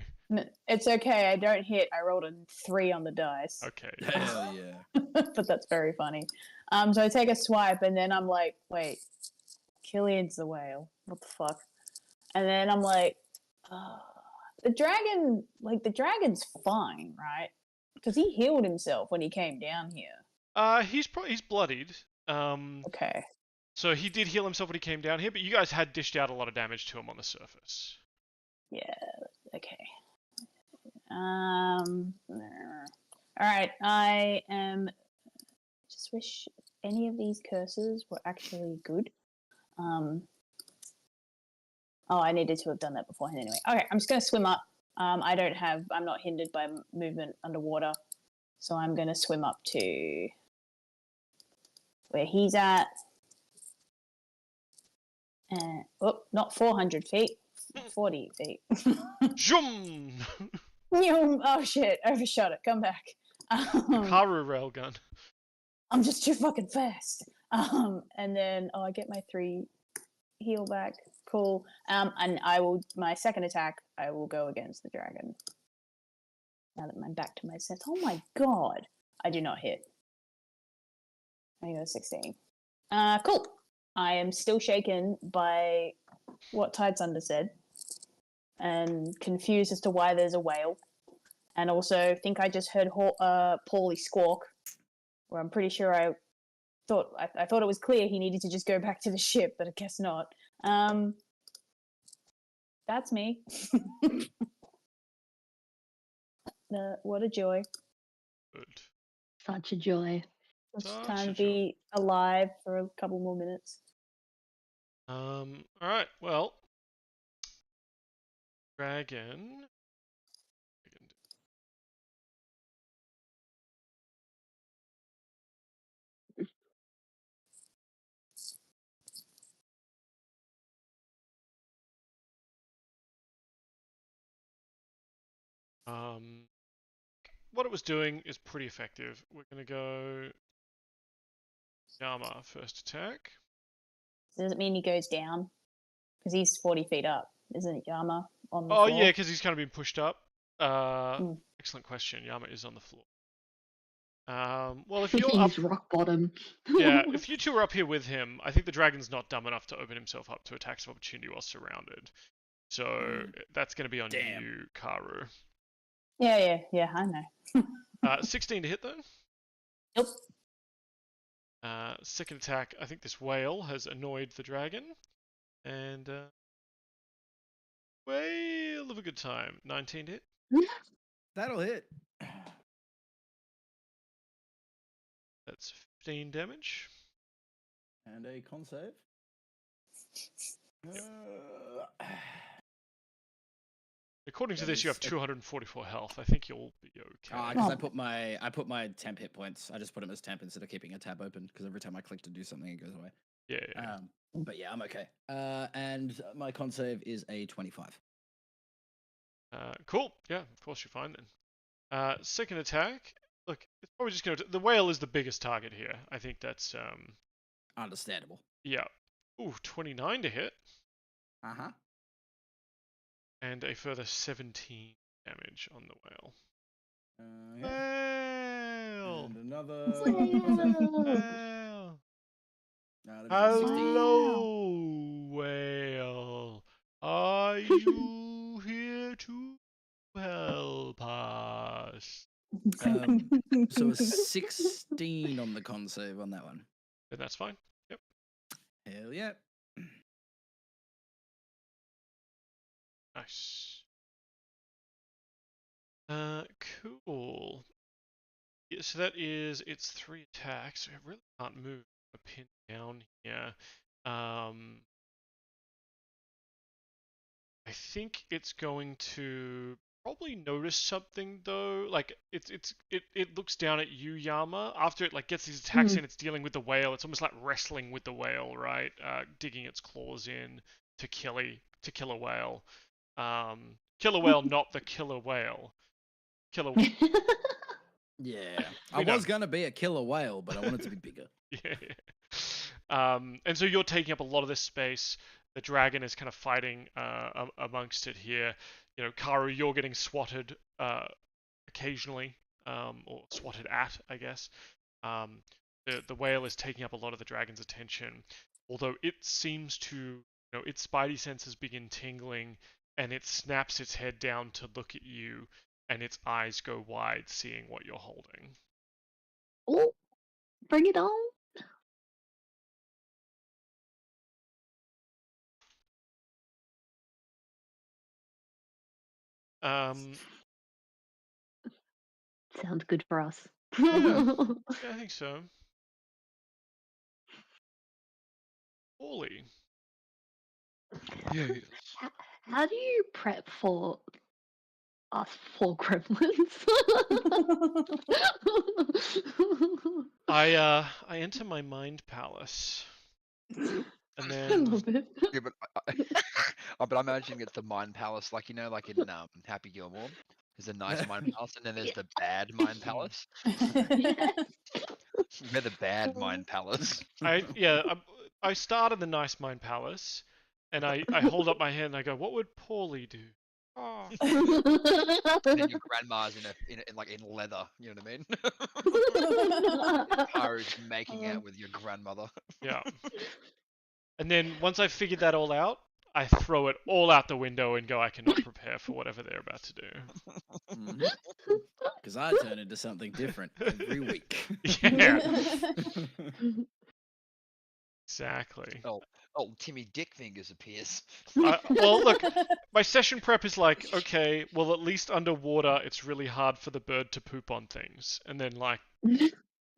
It's okay. I don't hit. I rolled a 3 on the dice. Okay. Hell yeah. But that's very funny. So I take a swipe, and then I'm like, wait, Killian's the whale. What the fuck? And then I'm like, the dragon's fine, right? Because he healed himself when he came down here. He's bloodied. Okay. So he did heal himself when he came down here, but you guys had dished out a lot of damage to him on the surface. Yeah. Okay. All right. I am. Just wish any of these curses were actually good. Oh, I needed to have done that beforehand anyway. Okay, I'm just gonna swim up. I'm not hindered by movement underwater, so I'm gonna swim up to where he's at. And not 400 feet, 40 feet. Zoom! Oh shit! Overshot it. Come back. Haru railgun. I'm just too fucking fast. And then I get my 3 heal back. Cool. And my second attack, I will go against the dragon. Now that I'm back to my sense. Oh my god. I do not hit. I got a 16. Cool. I am still shaken by what Tidesunder said. And confused as to why there's a whale. And also think I just heard Paulie squawk. Where I'm pretty sure I thought it was clear he needed to just go back to the ship, but I guess not. That's me. What a joy. Good. Such a joy. Just Such time a to be alive for a couple more minutes. Alright, well. Dragon. What it was doing is pretty effective. We're gonna go Yama first attack. Does it mean he goes down? Because he's 40 feet up, isn't it, Yama? On the Oh floor? yeah, because he's kind of been pushed up. Excellent question. Yama is on the floor. Well, if you're up, He's rock bottom. yeah, if you two are up here with him, I think the dragon's not dumb enough to open himself up to attacks of opportunity while surrounded. So that's going to be on you, Karu. Yeah, I know. 16 to hit though. Nope. Second attack. I think this whale has annoyed the dragon, and whale of a good time. 19 to hit. That'll hit. That's 15 damage. And a con save. According to That this, you is have 244 health. I think you'll be okay. Because I put my temp hit points. I just put them as temp instead of keeping a tab open. Because every time I click to do something, it goes away. Yeah. But yeah, I'm okay. And my con save is a 25. Cool. Yeah, of course you're fine then. Second attack. Look, it's probably just going to... The whale is the biggest target here. I think that's... Understandable. Yeah. Ooh, 29 to hit. Uh-huh. And a further 17 damage on the whale. Yeah. Whale! And another... Whale! Hello, whale. Are you here to help us? So a 16 on the con save on that one. Then that's fine. Yep. Hell yeah. Nice. Cool. Yeah, so that is its 3 attacks. I really can't move a pin down here. I think it's going to probably notice something though. Like it looks down at you, Yama. After it like gets these attacks in, it's dealing with the whale. It's almost like wrestling with the whale, right? Digging its claws in to kill a whale. Kill a whale, not the killer whale. Killer. Yeah, I was gonna be a killer whale, but I wanted to be bigger. Yeah. And so you're taking up a lot of this space. The dragon is kind of fighting amongst it here. You know, Karu, you're getting swatted occasionally, or swatted at, I guess. The whale is taking up a lot of the dragon's attention, although it seems to, its spidey senses begin tingling, and it snaps its head down to look at you, and its eyes go wide, seeing what you're holding. Oh, bring it on. Um, Sounds good for us. yeah, I think so. Holy. Yes. How do you prep for us four gremlins? I enter my mind palace, and I then love it. Yeah, but but I'm imagining it's the Mind Palace, like like in Happy Gilmore. There's a nice Mind Palace, and then there's the bad Mind Palace. Yes. We're the bad Mind Palace. I start in the nice mind palace, and I hold up my hand and I go, "What would Paulie do?" Oh. And then your grandma's in leather. You know what I mean? Karu's making out with your grandmother. Yeah. And then once I've figured that all out, I throw it all out the window and go, "I cannot prepare for whatever they're about to do." Because I turn into something different every week. Yeah, exactly. Oh, Timmy Dick Fingers appears. Well, look, my session prep is like, okay, well, at least underwater, it's really hard for the bird to poop on things. And then, like,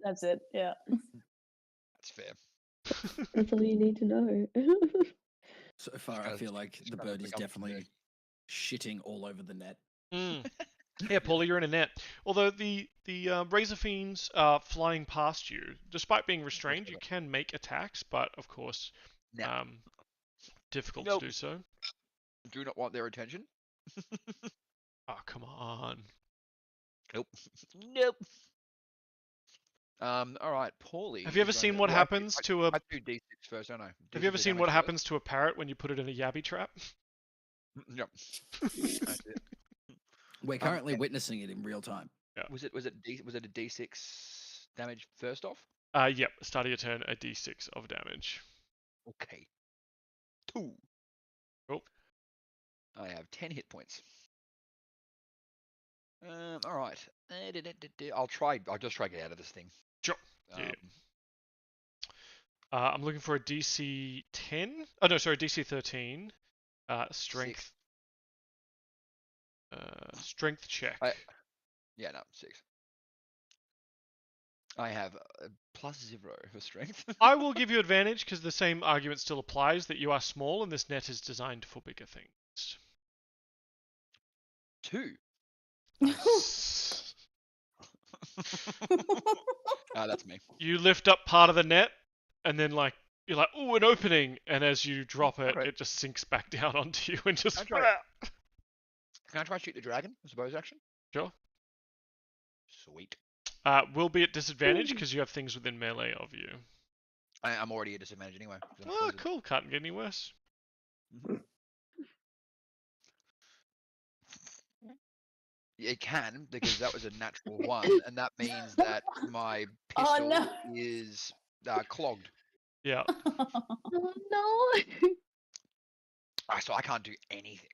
That's it. Yeah. That's fair. That's all you need to know. So far, I gotta- feel like just the gotta bird is become familiar. definitely shitting all over the net. Yeah, Paulie, you're in a net. Although the razor fiends are flying past you, despite being restrained, you can make attacks, but of course, No. difficult Nope. to do so. Do not want their attention. Oh, come on. Nope. Nope. All right, Paulie. Have you ever is going seen what well, happens to a? I do D6 first, don't I? Have you ever D6 seen what damage happens to a parrot when you put it in a yabby trap? first? Yep. That's it. We're currently and witnessing it in real time. was it a D6 damage first off? Yep. Start of your turn, a d6 of damage. Okay. 2. Cool. I have 10 hit points. All right. I'll just try to get out of this thing. Sure. Yeah. Um, I'm looking for a DC 10. Oh no, sorry, DC 13. Strength. Strength check. Yeah, no, 6. I have +0 for strength. I will give you advantage because the same argument still applies that you are small and this net is designed for bigger things. 2. That's me. You lift up part of the net and then you're like, "Ooh, an opening!" And as you drop it, Okay. it just sinks back down onto you and just. Can I try to shoot the dragon as a bonus action? Sure. Sweet. Will be at disadvantage because you have things within melee of you. I'm already at disadvantage anyway. 'cause I'm Oh, poisoned. cool. Can't get any worse. It can, because that was a natural 1, and that means that my Oh, pistol no. is clogged. Yeah. Oh no! So I can't do anything.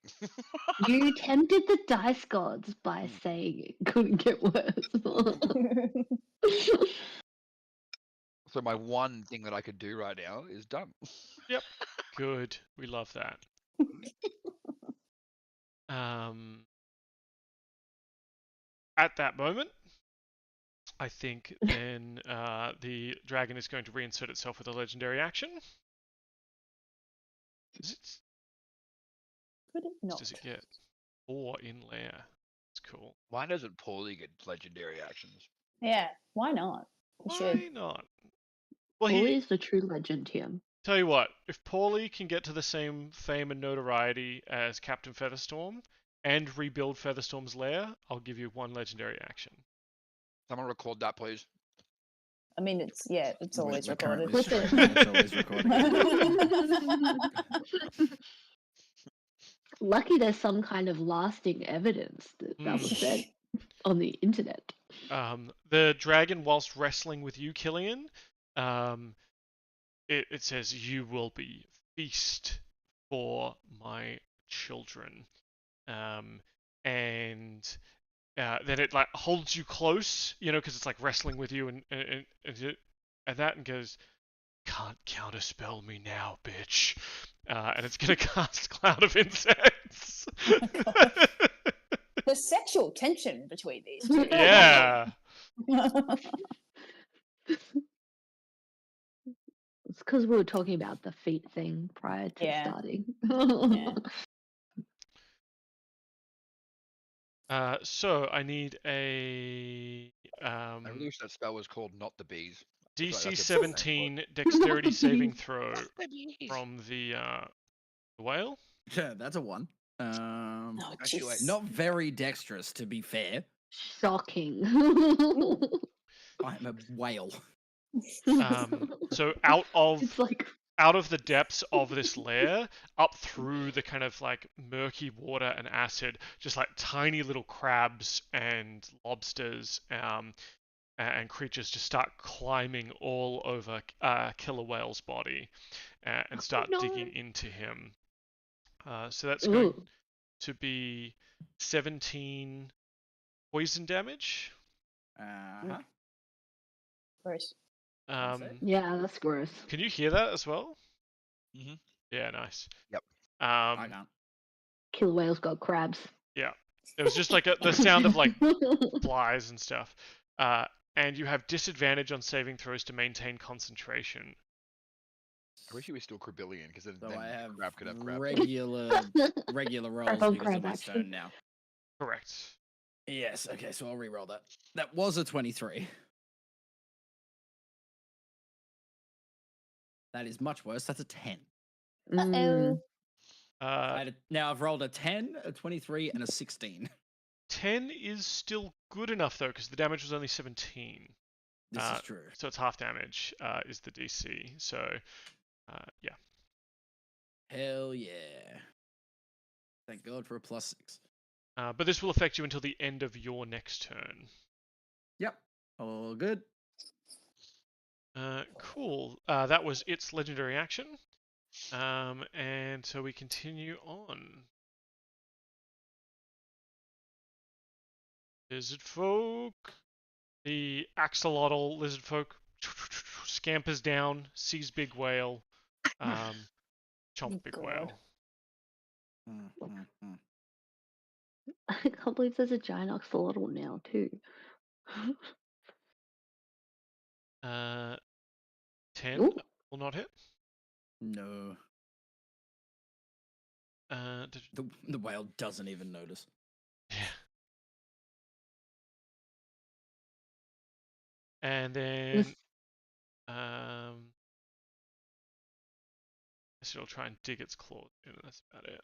You tempted the dice gods by saying it couldn't get worse. So my one thing that I could do right now is done. Yep. Good. We love that. At that moment, I think then the dragon is going to reinsert itself with a legendary action. Is it? Could it What not? does it get? 4 in lair. That's cool. Why doesn't Paulie get legendary actions? Yeah. Why not? It should. Why not? Well, Who he is the true legend here? tell you what. If Paulie can get to the same fame and notoriety as Captain Featherstorm and rebuild Featherstorm's lair, I'll give you 1 legendary action. Someone record that, please. I mean, it's always We're recorded. currently streaming, it's always recording. Lucky there's some kind of lasting evidence that was said on the internet. The dragon, whilst wrestling with you, Killian, it says, "You will be feast for my children," and then it like holds you close, because it's like wrestling with you, and that, and goes, "Can't counterspell me now, bitch," and it's gonna cast Cloud of Insects. The sexual tension between these two. Yeah. It's because we were talking about the feet thing prior to Yeah. starting. So I need a I really wish that spell was called Not the Bees. DC that's a 17 dexterity the saving bees. throw from the whale. Yeah, that's a 1. Oh, Actually, wait, jeez. Not very dexterous, to be fair. Shocking. I'm a whale. So out It's like of the depths of this lair, up through the kind of like murky water and acid, just like tiny little crabs and lobsters and creatures just start climbing all over Killer Whale's body and start no. digging into him. So that's going Ooh. to be 17 poison damage. Uh-huh. Gross. Yeah, that's gross. Can you hear that as well? Mhm. Yeah, nice. Yep. I can't. Killer whales got crabs. Yeah. It was just like the sound of like flies and stuff. And you have disadvantage on saving throws to maintain concentration. I wish he was still Crabillion, because then, So I have crab could have crab. regular rolls on because crab of my action. stone now. Correct. Yes, okay, so I'll re-roll that. That was a 23. That is much worse. That's a 10. Mm. Now I've rolled a 10, a 23, and a 16. 10 is still good enough though, because the damage was only 17. This is true. So it's half damage is the DC. So yeah. Hell yeah. Thank God for a +6. But this will affect you until the end of your next turn. Yep. All good. Cool. That was its legendary action. And so we continue on. Lizardfolk. The axolotl lizardfolk scampers down, sees big whale, chomp big God. whale. I can't believe there's a giant axolotl now too. 10 Ooh. will not hit. No. The whale doesn't even notice. Yeah. And then I guess it'll try and dig its claws in, and that's about it.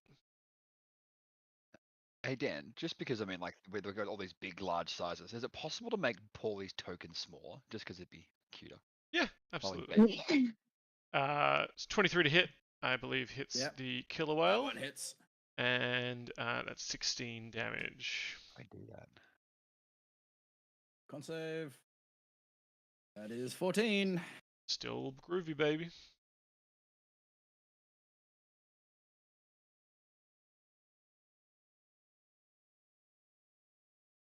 Hey Dan, just because I mean, like we've got all these big, large sizes, is it possible to make Paulie's token smaller, just because it'd be cuter? Yeah, While he's absolutely. baby? It's 23 to hit, I believe, hits Yep. the killer That whale, one hits. and that's 16 damage. I do that. Con save. That is 14. Still groovy, baby.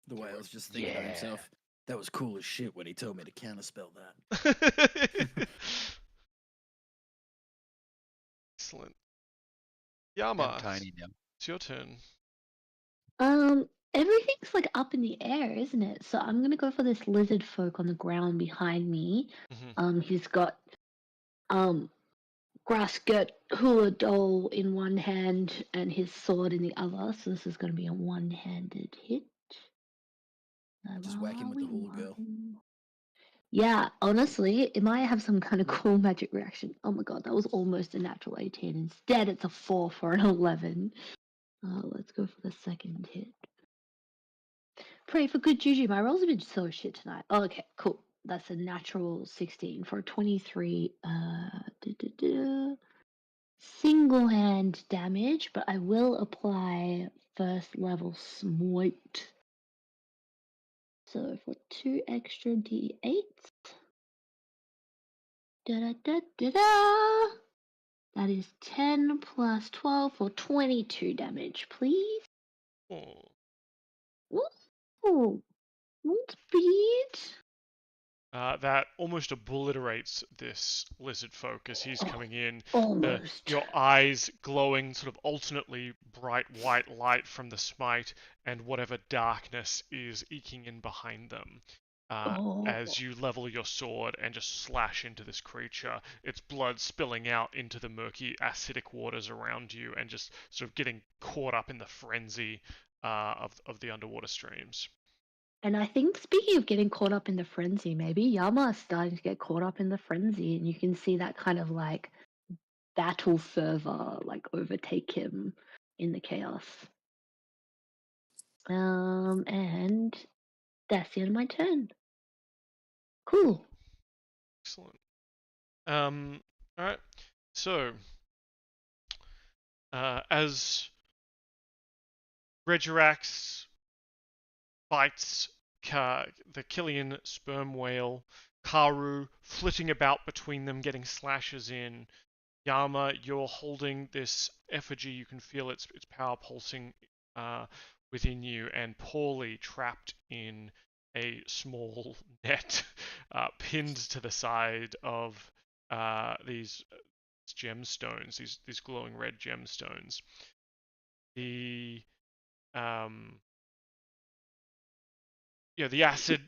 The whale's just thinking to himself, that was cool as shit when he told me to counterspell that. Excellent. I'm Yama, tiny now. it's your turn. Everything's like up in the air, isn't it? So I'm gonna go for this lizard folk on the ground behind me. He's got grass skirt hula doll in one hand and his sword in the other. So this is gonna be a one-handed hit. Just whack him with the hula girl. Yeah, honestly, it might have some kind of cool magic reaction. Oh my god, that was almost a natural 18. Instead, it's a 4 for an 11. Let's go for the second hit. Pray for good juju. My rolls have been so shit tonight. Oh, okay, cool. That's a natural 16 for 23. Single hand damage, but I will apply first level smite. So for 2 extra d8s. Da-da-da-da-da! That is 10 plus 12 for 22 damage, please. Oh. Ooh, not bad. That almost obliterates this lizard folk as he's coming in. Almost. Your eyes glowing sort of alternately bright white light from the smite and whatever darkness is eking in behind them. As you level your sword and just slash into this creature, its blood spilling out into the murky acidic waters around you and just sort of getting caught up in the frenzy of the underwater streams. And I think, speaking of getting caught up in the frenzy, maybe Yama is starting to get caught up in the frenzy, and you can see that kind of like battle fervor like overtake him in the chaos. And that's the end of my turn. Cool. Excellent. All right. So, as Regirax fights the Killian sperm whale, Karu flitting about between them, getting slashes in. Yama, you're holding this effigy. You can feel its power pulsing within you, and Paulie trapped in a small net, pinned to the side of these gemstones, these glowing red gemstones. The the acid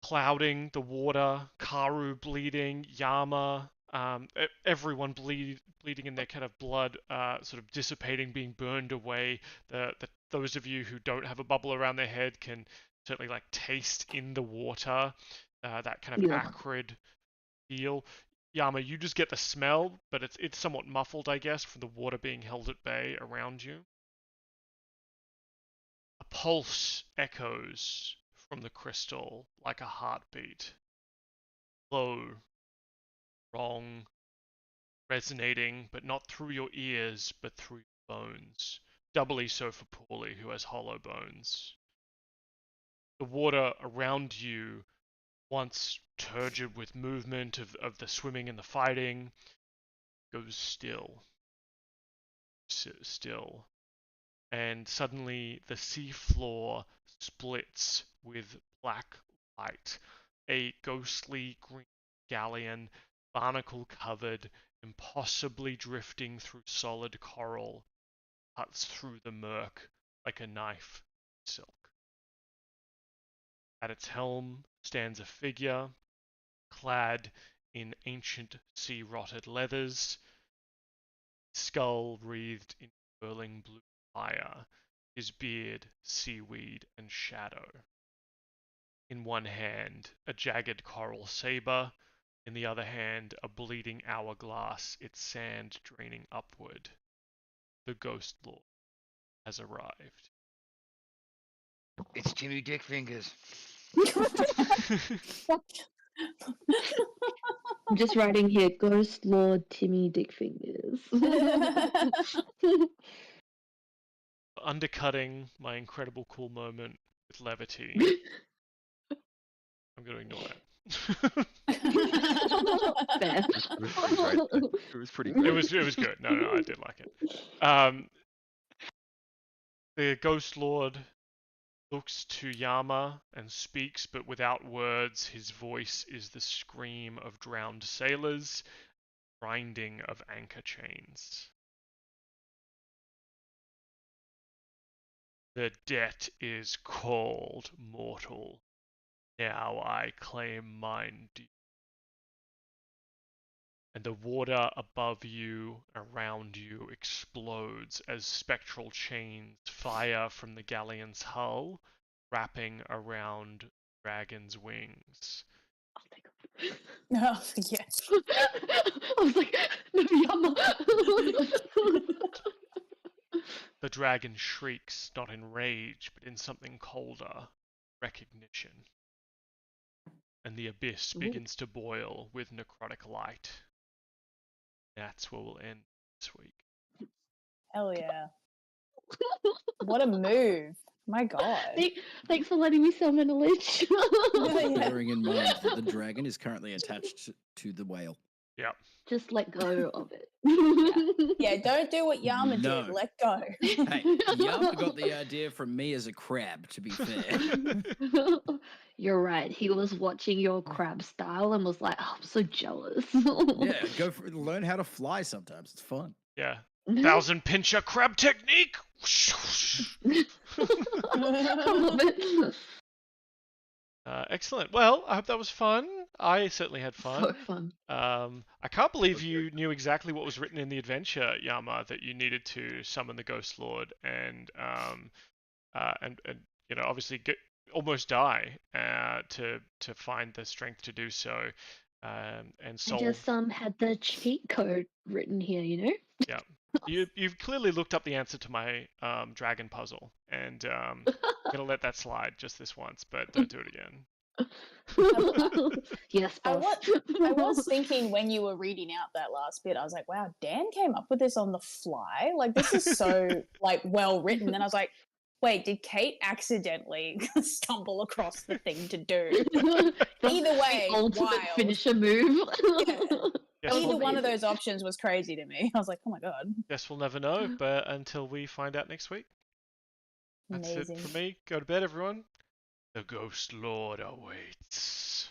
clouding the water, Karu bleeding, Yama, everyone bleeding in their kind of blood, sort of dissipating, being burned away. Those of you who don't have a bubble around their head can certainly like taste in the water that kind of Yeah. acrid feel. Yama, you just get the smell, but it's somewhat muffled, I guess, from the water being held at bay around you. A pulse echoes from the crystal like a heartbeat. Low, wrong, resonating, but not through your ears, but through your bones. Doubly so for Paulie, who has hollow bones. The water around you, once turgid with movement of the swimming and the fighting, goes still. Still. And suddenly the sea floor splits with black light. A ghostly green galleon, barnacle covered, impossibly drifting through solid coral, cuts through the murk like a knife in silk. At its helm stands a figure, clad in ancient sea-rotted leathers, skull wreathed in whirling blue fire, his beard seaweed and shadow. In one hand, a jagged coral saber, in the other hand, a bleeding hourglass, its sand draining upward. The Ghost Lord has arrived. It's Timmy Dick Fingers. I'm just writing here, Ghost Lord Timmy Dickfingers. Undercutting my incredible cool moment with levity, I'm going to ignore it. Fair. It was pretty great. It was good. No, I did like it. The Ghost Lord looks to Yama and speaks, but without words. His voice is the scream of drowned sailors, grinding of anchor chains. The debt is called, mortal. Now I claim mine due. And the water above you, around you, explodes as spectral chains fire from the galleon's hull, wrapping around the dragon's wings. Oh, yeah. I was like, no, Yama. The dragon shrieks, not in rage, but in something colder, recognition. and the abyss Ooh. begins to boil with necrotic light. That's where we'll end this week. Hell yeah. What a move. My God. Thanks for letting me summon a lich. Yeah. Bearing in mind that the dragon is currently attached to the whale. Yep. Just let go of it. Yeah, don't do what Yama No. did. Let go. Hey, Yama got the idea from me as a crab, to be fair. You're right. He was watching your crab style and was like, oh, I'm so jealous. Yeah, learn how to fly sometimes. It's fun. Yeah. 1,000 pincher crab technique. I love it. Excellent. Well, I hope that was fun. I certainly had fun. So fun. I can't believe you knew exactly what was written in the adventure, Yama, that you needed to summon the Ghost Lord and you know, obviously almost die to find the strength to do so, and I solve. just had the cheat code written here, you know? Yeah. You've clearly looked up the answer to my dragon puzzle, and I'm gonna let that slide just this once, but don't do it again. Yes, I boss. was thinking when you were reading out that last bit, I was like, wow, Dan came up with this on the fly. Like, this is so, like, well written. And I was like, wait, did Kate accidentally stumble across the thing to do? Either way, the ultimate wild. finisher move. Yeah. Yes, Either we'll, one of those options was crazy to me. I was like, oh my God. guess we'll never know, but until we find out next week. That's Amazing. it for me. Go to bed, everyone. The Ghost Lord awaits.